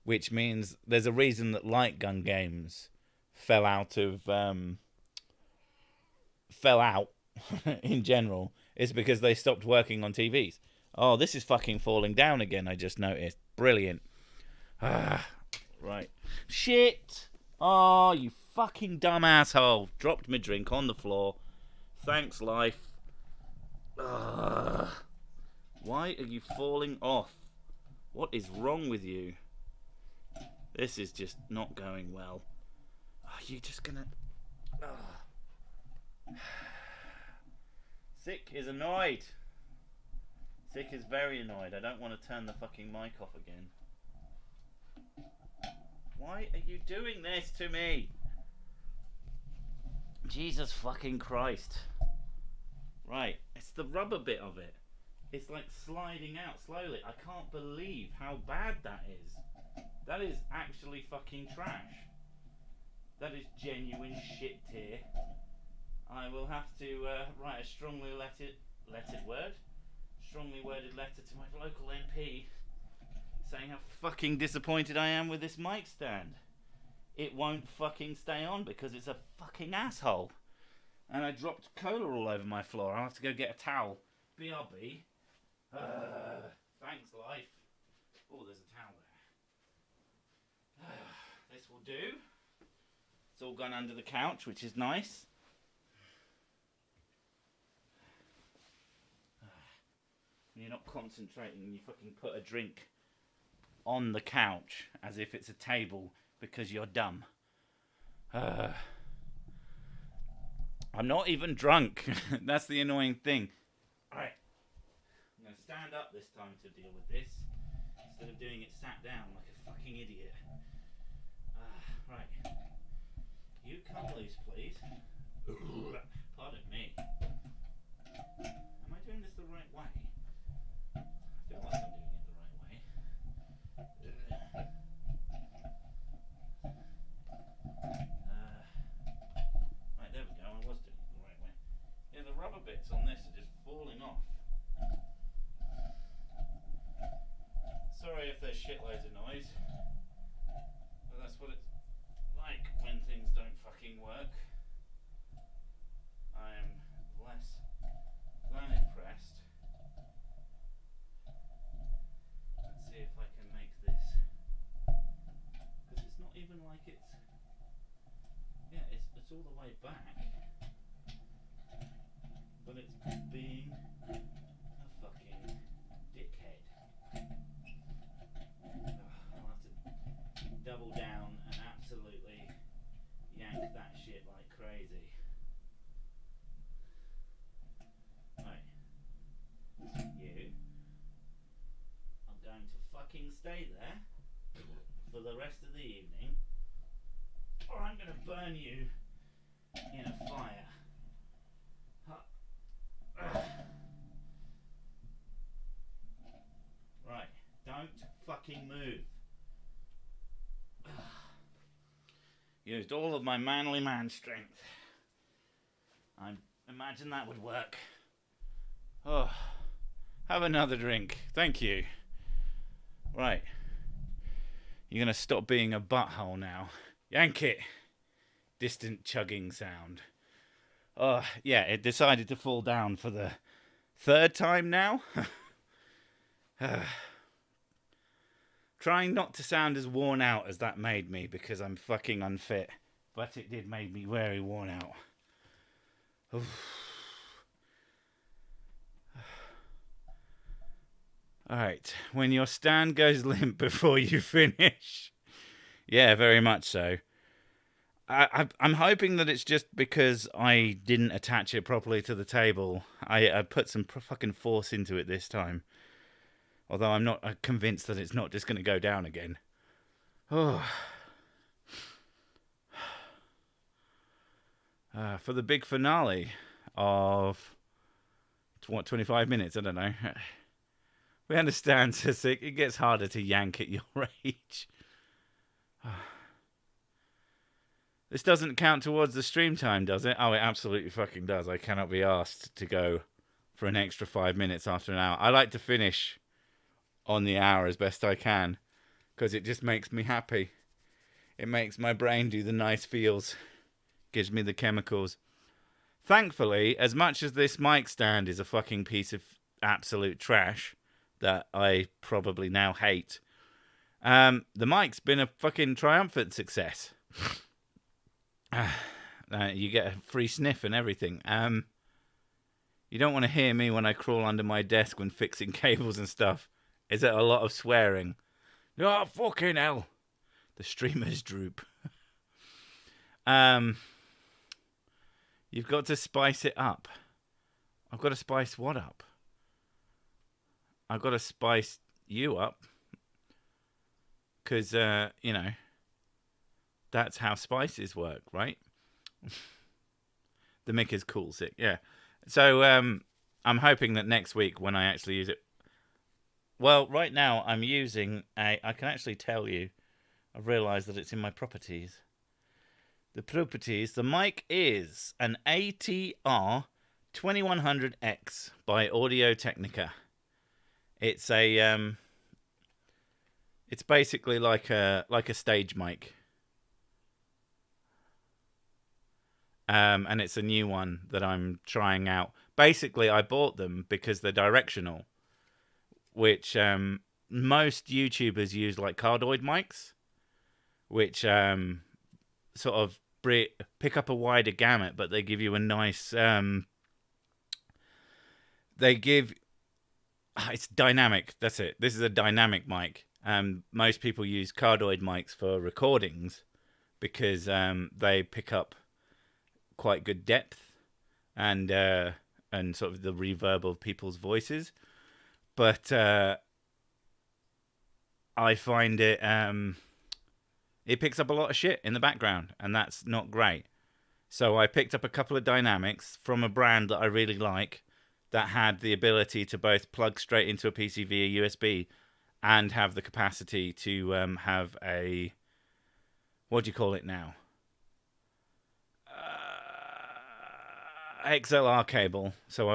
which means there's a reason that light gun games fell out in general. It's because they stopped working on TVs. Oh, this is fucking falling down again. I just noticed. Brilliant. Right. Shit. Oh, you fucking dumb asshole. Dropped my drink on the floor. Thanks, life. Why are you falling off? What is wrong with you? This is just not going well. Are you just gonna... Sick is annoyed. Sick is very annoyed. I don't want to turn the fucking mic off again. Why are you doing this to me? Jesus fucking Christ. Right, it's the rubber bit of it. It's like sliding out slowly. I can't believe how bad that is. That is actually fucking trash. That is genuine shit tier. I will have to write a strongly worded letter to my local MP saying how fucking disappointed I am with this mic stand. It won't fucking stay on because it's a fucking asshole. And I dropped cola all over my floor. I'll have to go get a towel. BRB. Thanks, life. Oh, there's a towel there. This will do. It's all gone under the couch, which is nice. You're not concentrating and you fucking put a drink on the couch as if it's a table because you're dumb. I'm not even drunk. That's the annoying thing. Alright. I'm going to stand up this time to deal with this instead of doing it sat down like a fucking idiot. Right. You come loose, please. Pardon me. Am I doing this the right way? I feel like I'm doing it the right way. Right, there we go. I was doing it the right way. Yeah, the rubber bits on this are just falling off. Sorry if there's shitloads of noise. But that's what it's like when things don't fucking work. I am less than impressed. Let's see if I can make this. Because it's not even like it's... Yeah, it's all the way back. But it's being a fucking dickhead. I'll have to double down and absolutely yank that shit like crazy. Right. You are going to fucking stay there for the rest of the evening, or I'm going to burn you in a fire. Right, don't fucking move. Used all of my manly man strength. I imagine that would work. Oh, have another drink. Thank you. Right. You're going to stop being a butthole now. Yank it. Distant chugging sound. Oh, yeah, it decided to fall down for the third time now. Trying not to sound as worn out as that made me because I'm fucking unfit. But it did make me very worn out. Alright, when your stand goes limp before you finish. Yeah, very much so. I'm hoping that it's just because I didn't attach it properly to the table. I put some fucking force into it this time. Although I'm not convinced that it's not just going to go down again. Oh. For the big finale of 25 minutes, I don't know. We understand, Sick. It gets harder to yank at your age. This doesn't count towards the stream time, does it? Oh, it absolutely fucking does. I cannot be asked to go for an extra 5 minutes after an hour. I like to finish on the hour as best I can because it just makes me happy. It makes my brain do the nice feels. Gives me the chemicals. Thankfully, as much as this mic stand is a fucking piece of absolute trash that I probably now hate, the mic's been a fucking triumphant success. You get a free sniff and everything. You don't want to hear me when I crawl under my desk when fixing cables and stuff. Is it a lot of swearing? Oh, fucking hell. The streamers droop. You've got to spice it up. I've got to spice what up? I've got to spice you up. Because, you know, that's how spices work, right? The mic is cool, sick, yeah. So, I'm hoping that next week when I actually use it... Well, right now I'm using a... I can actually tell you. I've realised that it's in my properties. The properties. The mic is an ATR 2100X by Audio-Technica. It's a... It's basically like a stage mic. And it's a new one that I'm trying out. Basically, I bought them because they're directional, which most YouTubers use like cardioid mics, which sort of pick up a wider gamut, but they give you a nice... It's dynamic. That's it. This is a dynamic mic. Most people use cardioid mics for recordings because they pick up quite good depth and sort of the reverb of people's voices. But I find it picks up a lot of shit in the background, and that's not great. So I picked up a couple of dynamics from a brand that I really like that had the ability to both plug straight into a PC via USB and have the capacity to have a... What do you call it now? XLR cable. So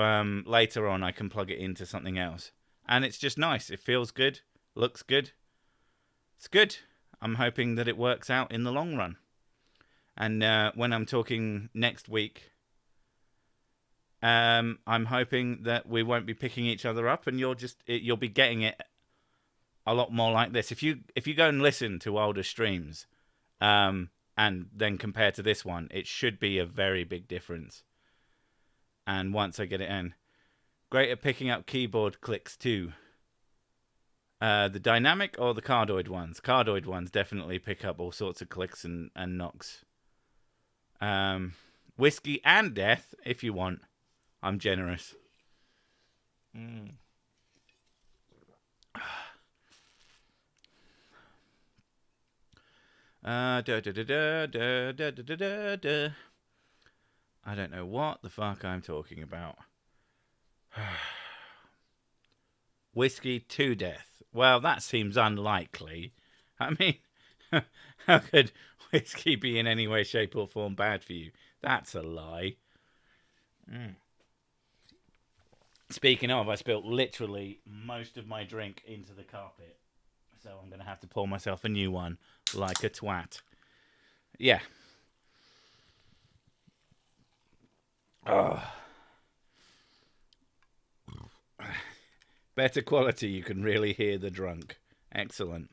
later on I can plug it into something else. And it's just nice. It feels good. Looks good. It's good. I'm hoping that it works out in the long run. And when I'm talking next week, I'm hoping that we won't be picking each other up, and you'll be getting it a lot more like this. If you go and listen to older streams, and then compare to this one, it should be a very big difference. And once I get it in, great at picking up keyboard clicks too. The dynamic or the cardioid ones? Cardioid ones definitely pick up all sorts of clicks and knocks. Whiskey and death, if you want. I'm generous. I don't know what the fuck I'm talking about. Whiskey to death. Well, that seems unlikely. I mean, how could whiskey be in any way, shape or form bad for you? That's a lie. Speaking of, I spilt literally most of my drink into the carpet. So I'm going to have to pour myself a new one like a twat. Yeah. Oh. Better quality, you can really hear the drunk. Excellent.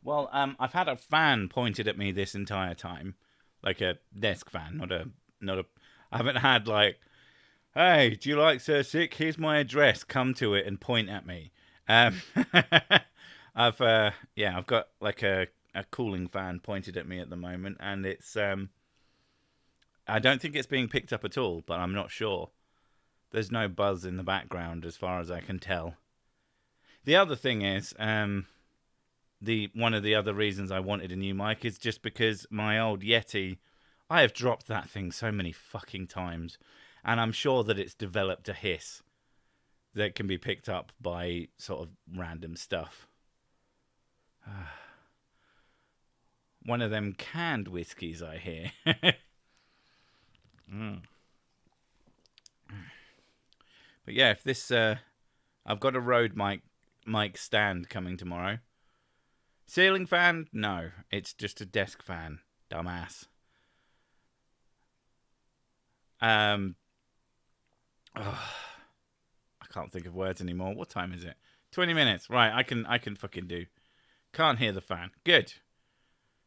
Well, I've had a fan pointed at me this entire time. Like a desk fan, not a... I haven't had like, hey, do you like Sir Sick? Here's my address. Come to it and point at me. I've got like a cooling fan pointed at me at the moment, and it's I don't think it's being picked up at all, but I'm not sure. There's no buzz in the background as far as I can tell. The other thing is, one of the other reasons I wanted a new mic is just because my old Yeti, I have dropped that thing so many fucking times, and I'm sure that it's developed a hiss that can be picked up by sort of random stuff. One of them canned whiskies, I hear. But yeah, if this... I've got a Rode mic stand coming tomorrow. Ceiling fan? No, it's just a desk fan. Dumbass. I can't think of words anymore. What time is it? 20 minutes. Right, I can fucking do. Can't hear the fan. Good.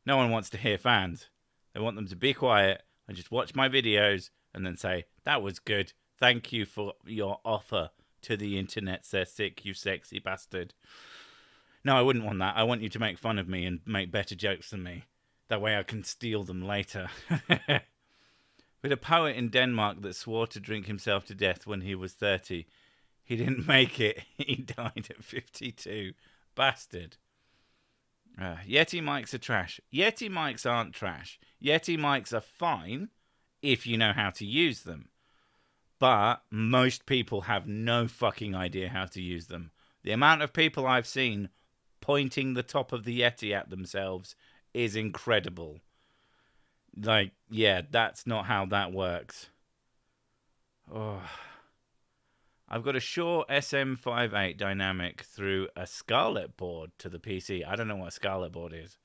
No one wants to hear fans. They want them to be quiet and just watch my videos and then say, that was good. Thank you for your offer to the internet, Sir Sick, you sexy bastard. No, I wouldn't want that. I want you to make fun of me and make better jokes than me. That way I can steal them later. But a poet in Denmark that swore to drink himself to death when he was 30. He didn't make it. He died at 52. Bastard. Yeti mics are trash. Yeti mics aren't trash. Yeti mics are fine if you know how to use them. But most people have no fucking idea how to use them. The amount of people I've seen pointing the top of the Yeti at themselves is incredible. Like, yeah, that's not how that works. Oh. I've got a Shure SM58 dynamic through a Scarlett board to the PC. I don't know what a Scarlett board is.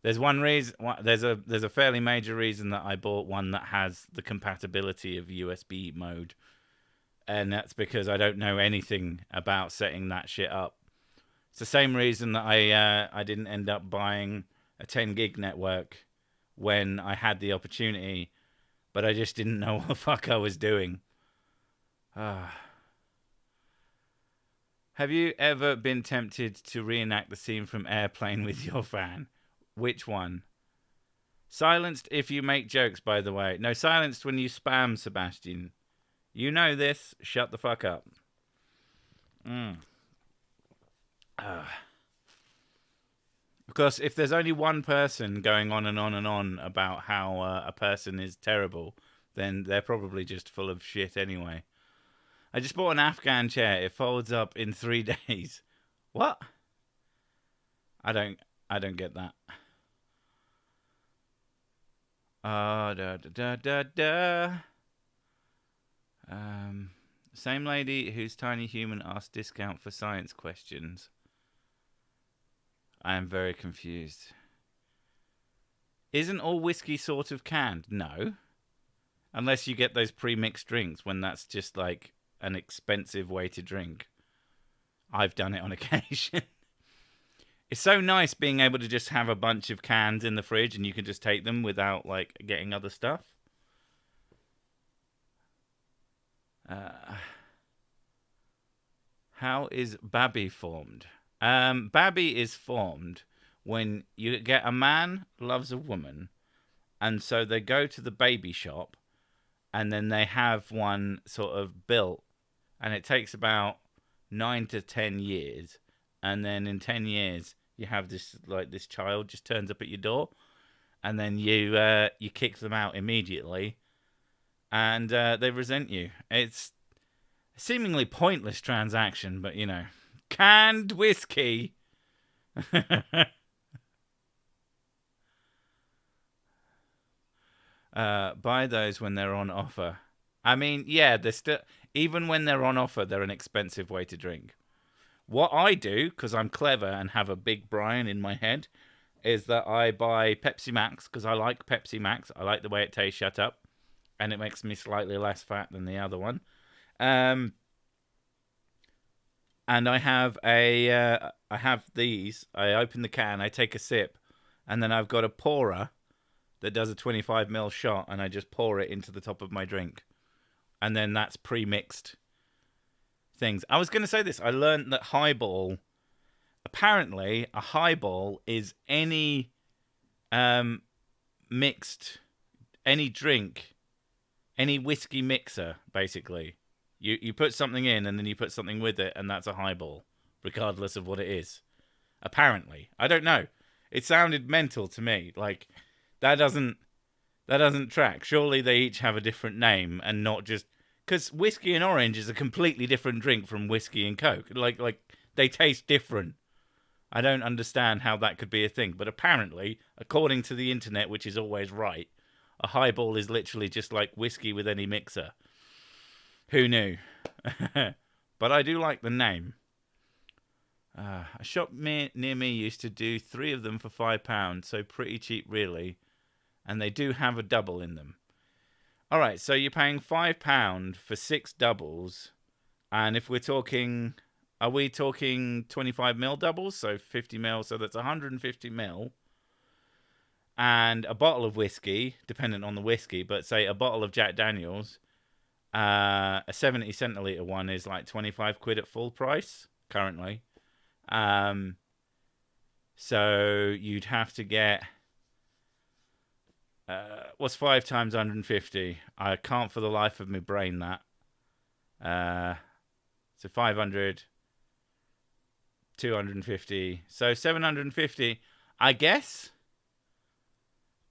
There's one reason. There's a fairly major reason that I bought one that has the compatibility of USB mode, and that's because I don't know anything about setting that shit up. It's the same reason that I didn't end up buying a 10 gig network when I had the opportunity, but I just didn't know what the fuck I was doing. Have you ever been tempted to reenact the scene from Airplane with your fan? Which one? Silenced if you make jokes, by the way. No, silenced when you spam, Sebastian. You know this. Shut the fuck up. Because if there's only one person going on and on and on about how a person is terrible, then they're probably just full of shit anyway. I just bought an Afghan chair. It folds up in 3 days. What? I don't get that. Same lady whose tiny human asked discount for science questions. I am very confused. Isn't all whiskey sort of canned? No. Unless you get those pre-mixed drinks when that's just like an expensive way to drink. I've done it on occasion. It's so nice being able to just have a bunch of cans in the fridge and you can just take them without like getting other stuff. How is Babby formed? Babby is formed when you get a man loves a woman, and so they go to the baby shop, and then they have one sort of built, and it takes about 9 to 10 years, and then in 10 years you have this child just turns up at your door, and then you kick them out immediately, and they resent you. It's a seemingly pointless transaction, but you know. Canned whiskey. Buy those when they're on offer. I mean, yeah, they're still, even when they're on offer, they're an expensive way to drink. What I do, because I'm clever and have a big Brian in my head, is that I buy Pepsi Max, because I like Pepsi Max. I like the way it tastes, shut up. And it makes me slightly less fat than the other one. And I have these. I open the can, I take a sip, and then I've got a pourer that does a 25ml shot, and I just pour it into the top of my drink. And then that's pre-mixed things. I was going to say this. I learned that highball, apparently a highball is any mixed, any drink, any whiskey mixer, basically. You put something in and then you put something with it, and that's a highball, regardless of what it is. Apparently. I don't know. It sounded mental to me. Like, that doesn't track. Surely they each have a different name and not just... Because whiskey and orange is a completely different drink from whiskey and Coke. Like they taste different. I don't understand how that could be a thing. But apparently, according to the internet, which is always right, a highball is literally just like whiskey with any mixer. Who knew? But I do like the name. A shop near me used to do 3 of them for £5, so pretty cheap, really. And they do have a double in them. All right, so you're paying £5 for 6 doubles. And if we're talking, are we talking 25ml doubles? So 50ml, so that's 150ml. And a bottle of whiskey, dependent on the whiskey, but say a bottle of Jack Daniels, a 70 centilitre one is like 25 quid at full price currently. So you'd have to get, what's 5 times 150? I can't for the life of my brain that. So 500, 250, so 750, I guess,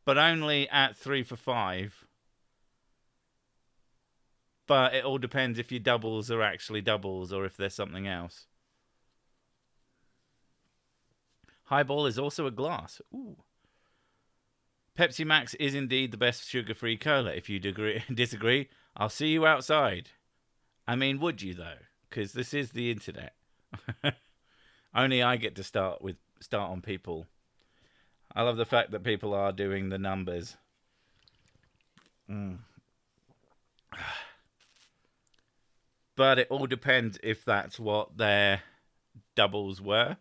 but only at 3 for £5. But it all depends if your doubles are actually doubles or if there's something else. Highball is also a glass. Ooh. Pepsi Max is indeed the best sugar-free cola. If you disagree, I'll see you outside. I mean, would you though? Because this is the internet. Only I get to start on people. I love the fact that people are doing the numbers. But it all depends if that's what their doubles were,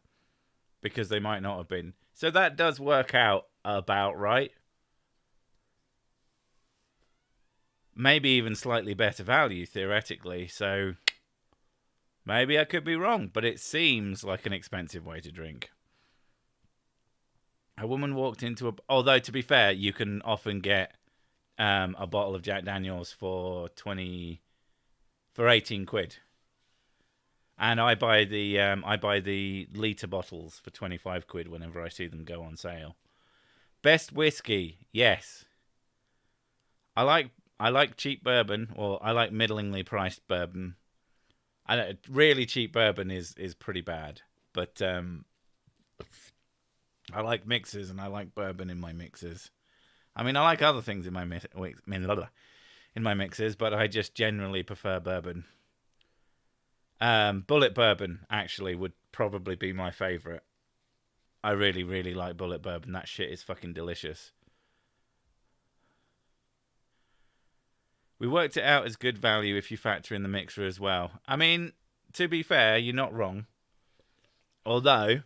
because they might not have been. So that does work out about right. Maybe even slightly better value, theoretically. So maybe I could be wrong, but it seems like an expensive way to drink. A woman walked into a... Although, to be fair, you can often get a bottle of Jack Daniels for 18 quid. And I buy the litre bottles for 25 quid whenever I see them go on sale. Best whiskey, yes. I like cheap bourbon, or I like middlingly priced bourbon. Really cheap bourbon is pretty bad, but I like mixers and I like bourbon in my mixers. I mean, I like other things in my mixers, but I just generally prefer bourbon. Bullet bourbon actually would probably be my favourite. I really, really like bullet bourbon. That shit is fucking delicious. We worked it out as good value if you factor in the mixer as well. I mean, to be fair, you're not wrong. Although,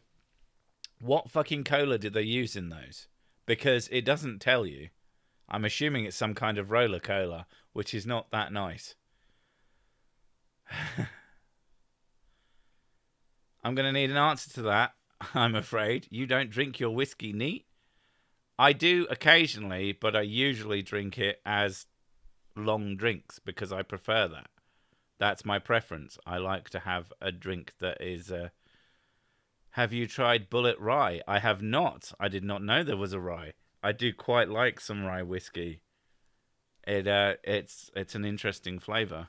what fucking cola did they use in those? Because it doesn't tell you. I'm assuming it's some kind of roller cola, which is not that nice. I'm going to need an answer to that, I'm afraid. You don't drink your whiskey neat? I do occasionally, but I usually drink it as long drinks because I prefer that. That's my preference. I like to have a drink that is... Have you tried Bullet Rye? I have not. I did not know there was a rye. I do quite like some rye whiskey. It's an interesting flavour.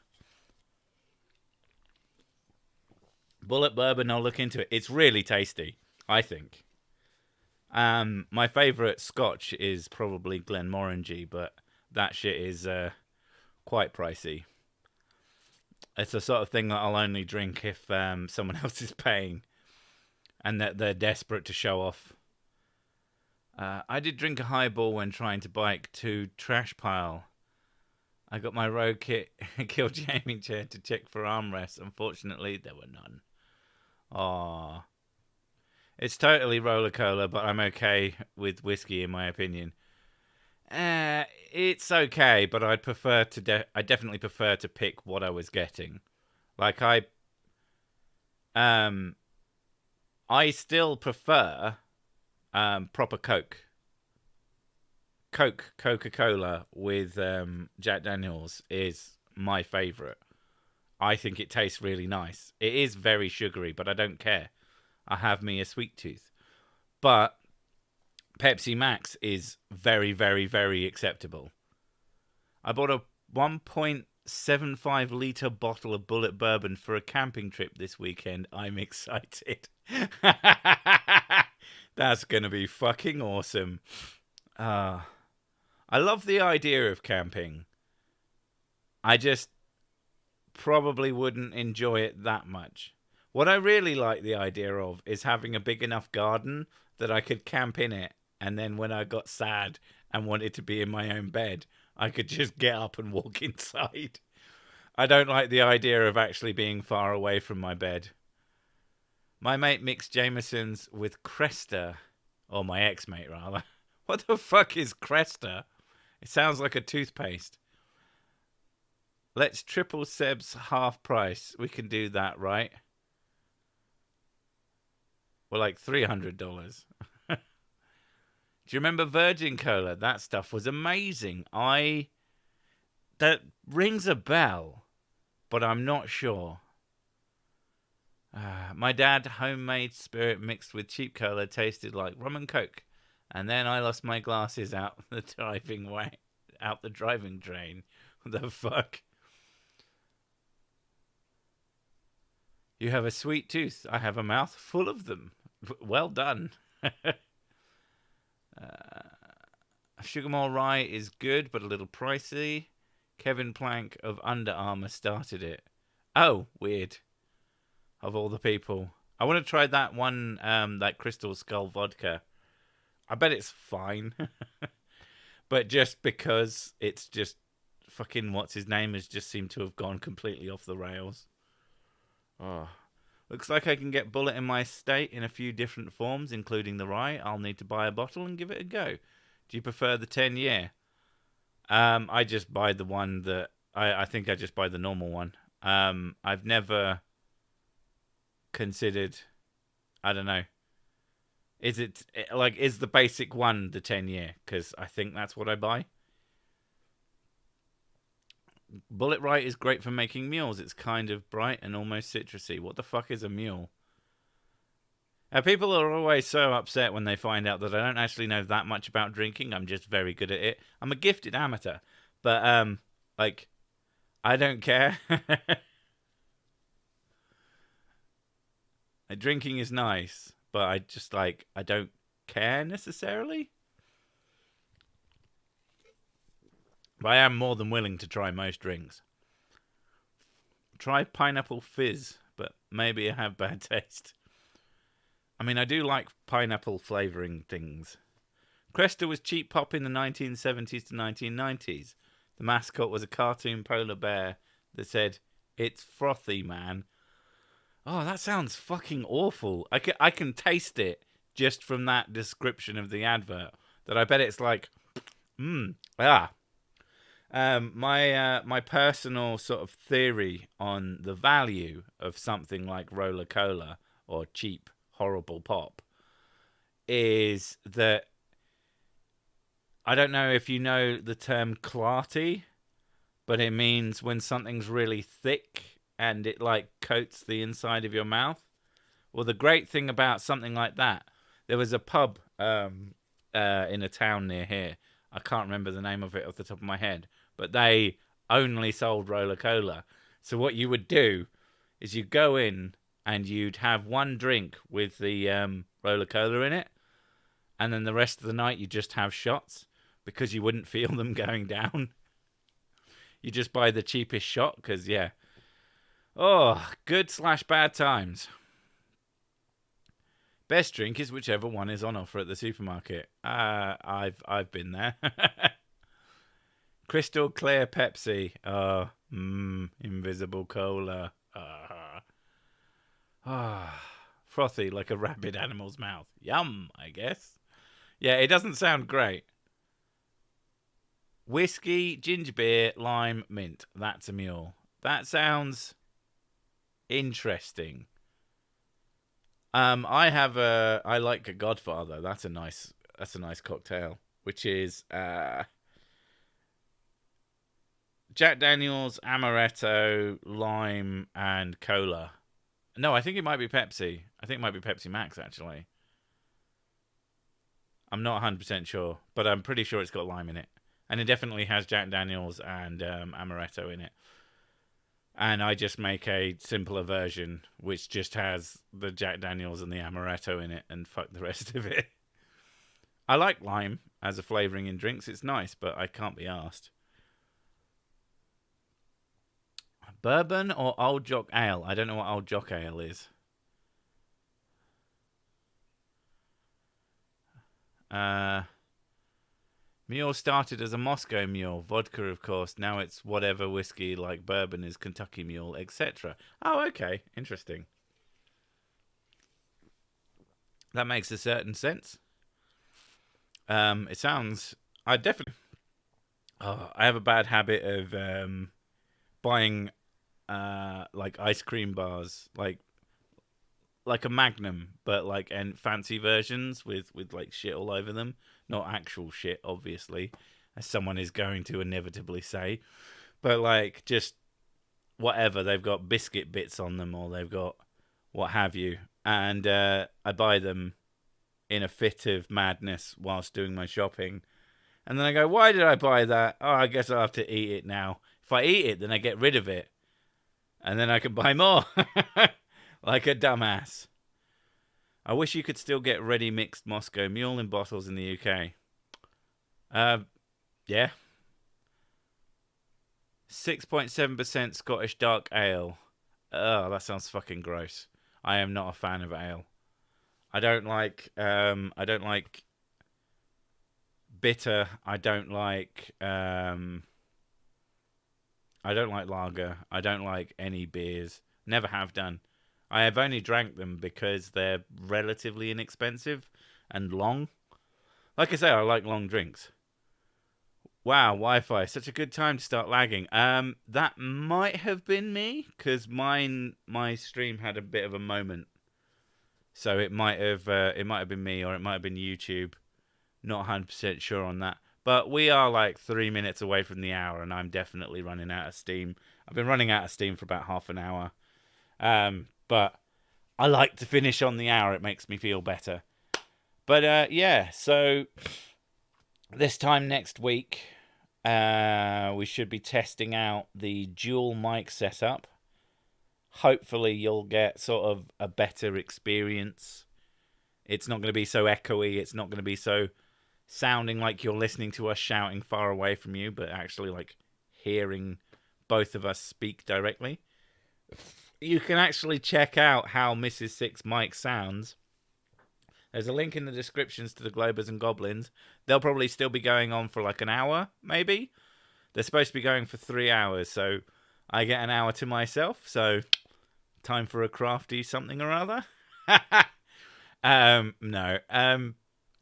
Bullet bourbon, I'll look into it. It's really tasty, I think. My favourite scotch is probably Glenmorangie, but that shit is quite pricey. It's the sort of thing that I'll only drink if someone else is paying and that they're desperate to show off. I did drink a highball when trying to bike to Trash Pile. I got my road kit killed gaming chair to check for armrests. Unfortunately, there were none. Aww. It's totally roller cola, but I'm okay with whiskey in my opinion. It's okay, but I'd prefer to. I definitely prefer to pick what I was getting. Like I still prefer proper Coke. Coca-Cola with Jack Daniels is my favourite. I think it tastes really nice. It is very sugary, but I don't care. I have me a sweet tooth. But Pepsi Max is very, very, very acceptable. I bought a 1.75 litre bottle of Bullet Bourbon for a camping trip this weekend. I'm excited. That's going to be fucking awesome. I love the idea of camping. I just probably wouldn't enjoy it that much. What I really like the idea of is having a big enough garden that I could camp in it, and then when I got sad and wanted to be in my own bed, I could just get up and walk inside. I don't like the idea of actually being far away from my bed. My mate mixed Jameson's with Cresta, or my ex-mate rather. What the fuck is Cresta? It sounds like a toothpaste. Let's triple Seb's half price. We can do that, right? Well, like $300. Do you remember Virgin Cola? That stuff was amazing. That rings a bell, but I'm not sure. My dad, homemade spirit mixed with cheap cola, tasted like rum and coke. And then I lost my glasses out the driving drain. What the fuck? You have a sweet tooth. I have a mouth full of them. Well done. Sugarmore Rye is good, but a little pricey. Kevin Plank of Under Armour started it. Oh, weird. Of all the people. I want to try that one, that Crystal Skull vodka. I bet it's fine. But just because it's just fucking what's his name has just seemed to have gone completely off the rails. Oh. Looks like I can get Bullet in my estate in a few different forms, including the rye. I'll need to buy a bottle and give it a go. Do you prefer the 10-year? I just buy the one that... I think I just buy the normal one. I've never considered... I don't know. Is it... Like, is the basic one the 10-year? Because I think that's what I buy. Bullet Rye is great for making mules. It's kind of bright and almost citrusy. What the fuck is a mule? People are always so upset when they find out that I don't actually know that much about drinking. I'm just very good at it. I'm a gifted amateur. But, like, I don't care. Drinking is nice, but I just, like, I don't care necessarily. But I am more than willing to try most drinks. Try pineapple fizz, but maybe I have bad taste. I mean, I do like pineapple flavouring things. Cresta was cheap pop in the 1970s to 1990s. The mascot was a cartoon polar bear that said, "It's frothy, man." Oh, that sounds fucking awful. I can taste it just from that description of the advert. That I bet it's like, my personal sort of theory on the value of something like Roller Cola or cheap, horrible pop is that I don't know if you know the term clarty, but it means when something's really thick and it like coats the inside of your mouth. Well, the great thing about something like that, there was a pub in a town near here. I can't remember the name of it off the top of my head, but they only sold Roller Cola. So what you would do is you go in and you'd have one drink with the Roller Cola in it, and then the rest of the night you just have shots because you wouldn't feel them going down. You just buy the cheapest shot because, yeah. Oh, good/bad times. Best drink is whichever one is on offer at the supermarket. I've been there. Crystal clear Pepsi. Invisible cola. Frothy like a rabid animal's mouth. Yum, I guess. Yeah, it doesn't sound great. Whiskey, ginger beer, lime, mint. That's a mule. That sounds interesting. I like a Godfather. That's a nice cocktail, which is Jack Daniels, amaretto, lime, and cola. No, I think it might be Pepsi. I think it might be Pepsi Max, actually. I'm not 100% sure, but I'm pretty sure it's got lime in it. And it definitely has Jack Daniels and amaretto in it. And I just make a simpler version, which just has the Jack Daniels and the Amaretto in it, and fuck the rest of it. I like lime as a flavouring in drinks. It's nice, but I can't be arsed. Bourbon or Old Jock Ale? I don't know what Old Jock Ale is. Mule started as a Moscow Mule. Vodka, of course. Now it's whatever whiskey like bourbon is Kentucky Mule, etc. Oh, okay. Interesting. That makes a certain sense. It sounds... I definitely... Oh, I have a bad habit of buying like ice cream bars, like a Magnum, but like and fancy versions with like shit all over them. Not actual shit, obviously, as someone is going to inevitably say, but like just whatever. They've got biscuit bits on them, or they've got what have you, and I buy them in a fit of madness whilst doing my shopping. And then I go, why did I buy that? Oh, I guess I'll have to eat it now. If I eat it, then I get rid of it. And then I can buy more. Like a dumbass. I wish you could still get ready mixed Moscow Mule in bottles in the UK. Yeah. 6.7% Scottish dark ale. Oh, that sounds fucking gross. I am not a fan of ale. I don't like bitter. I don't like lager. I don't like any beers. Never have done. I have only drank them because they're relatively inexpensive and long. Like I say, I like long drinks. Wow, Wi-Fi. Such a good time to start lagging. That might have been me, because my stream had a bit of a moment. So it might have been me, or it might have been YouTube. Not 100% sure on that. But we are like 3 minutes away from the hour, and I'm definitely running out of steam. I've been running out of steam for about half an hour. But I like to finish on the hour. It makes me feel better. But yeah, so this time next week, we should be testing out the dual mic setup. Hopefully you'll get sort of a better experience. It's not going to be so echoey. It's not going to be so sounding like you're listening to us shouting far away from you, but actually like hearing both of us speak directly. You can actually check out how Mrs. Six mic sounds. There's a link in the descriptions to the Globers and Goblins. They'll probably still be going on for like an hour, maybe. They're supposed to be going for 3 hours, so I get an hour to myself. So time for a crafty something or other. No.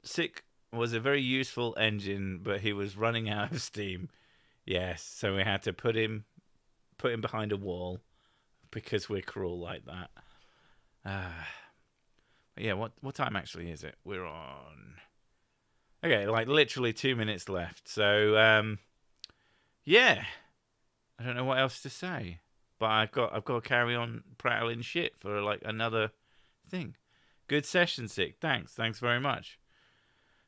Sick was a very useful engine, but he was running out of steam. Yes, so we had to put him behind a wall because we're cruel like that. Yeah, what time actually is it? We're on. Okay, like literally 2 minutes left. So yeah, I don't know what else to say, but I've got to carry on prattling shit for like another thing. Good session, Sick. Thanks very much.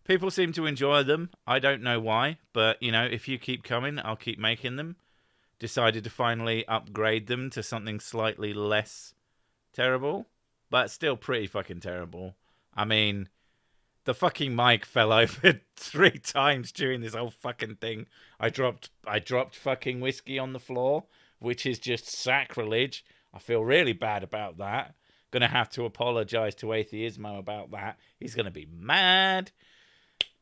People seem to enjoy them. I don't know why, but you know, if you keep coming, I'll keep making them. Decided to finally upgrade them to something slightly less terrible, but still pretty fucking terrible. I mean, the fucking mic fell over 3 times during this whole fucking thing. I dropped fucking whiskey on the floor, which is just sacrilege. I feel really bad about that. Gonna have to apologize to Atheismo about that. He's gonna be mad.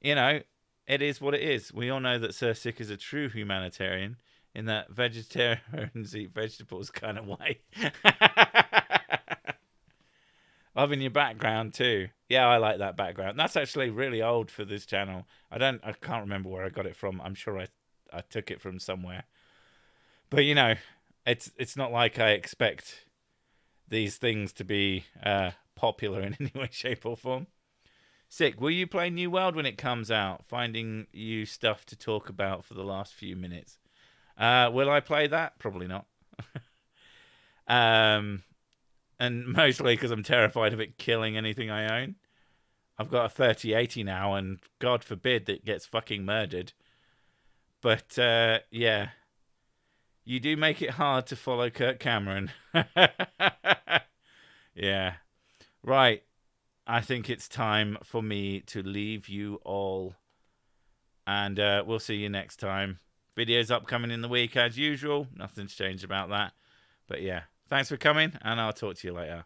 You know, it is what it is. We all know that Sir Sick is a true humanitarian in that vegetarians eat vegetables kind of way. Loving your background too. Yeah, I like that background. That's actually really old for this channel. I can't remember where I got it from. I'm sure I took it from somewhere. But you know, it's not like I expect these things to be popular in any way, shape, or form. Sick, will you play New World when it comes out? Finding you stuff to talk about for the last few minutes. Will I play that? Probably not. And mostly because I'm terrified of it killing anything I own. I've got a 3080 now, and God forbid that it gets fucking murdered. But, yeah. You do make it hard to follow Kirk Cameron. Yeah. Right. I think it's time for me to leave you all. And we'll see you next time. Videos upcoming in the week as usual. Nothing's changed about that. But yeah, thanks for coming, and I'll talk to you later.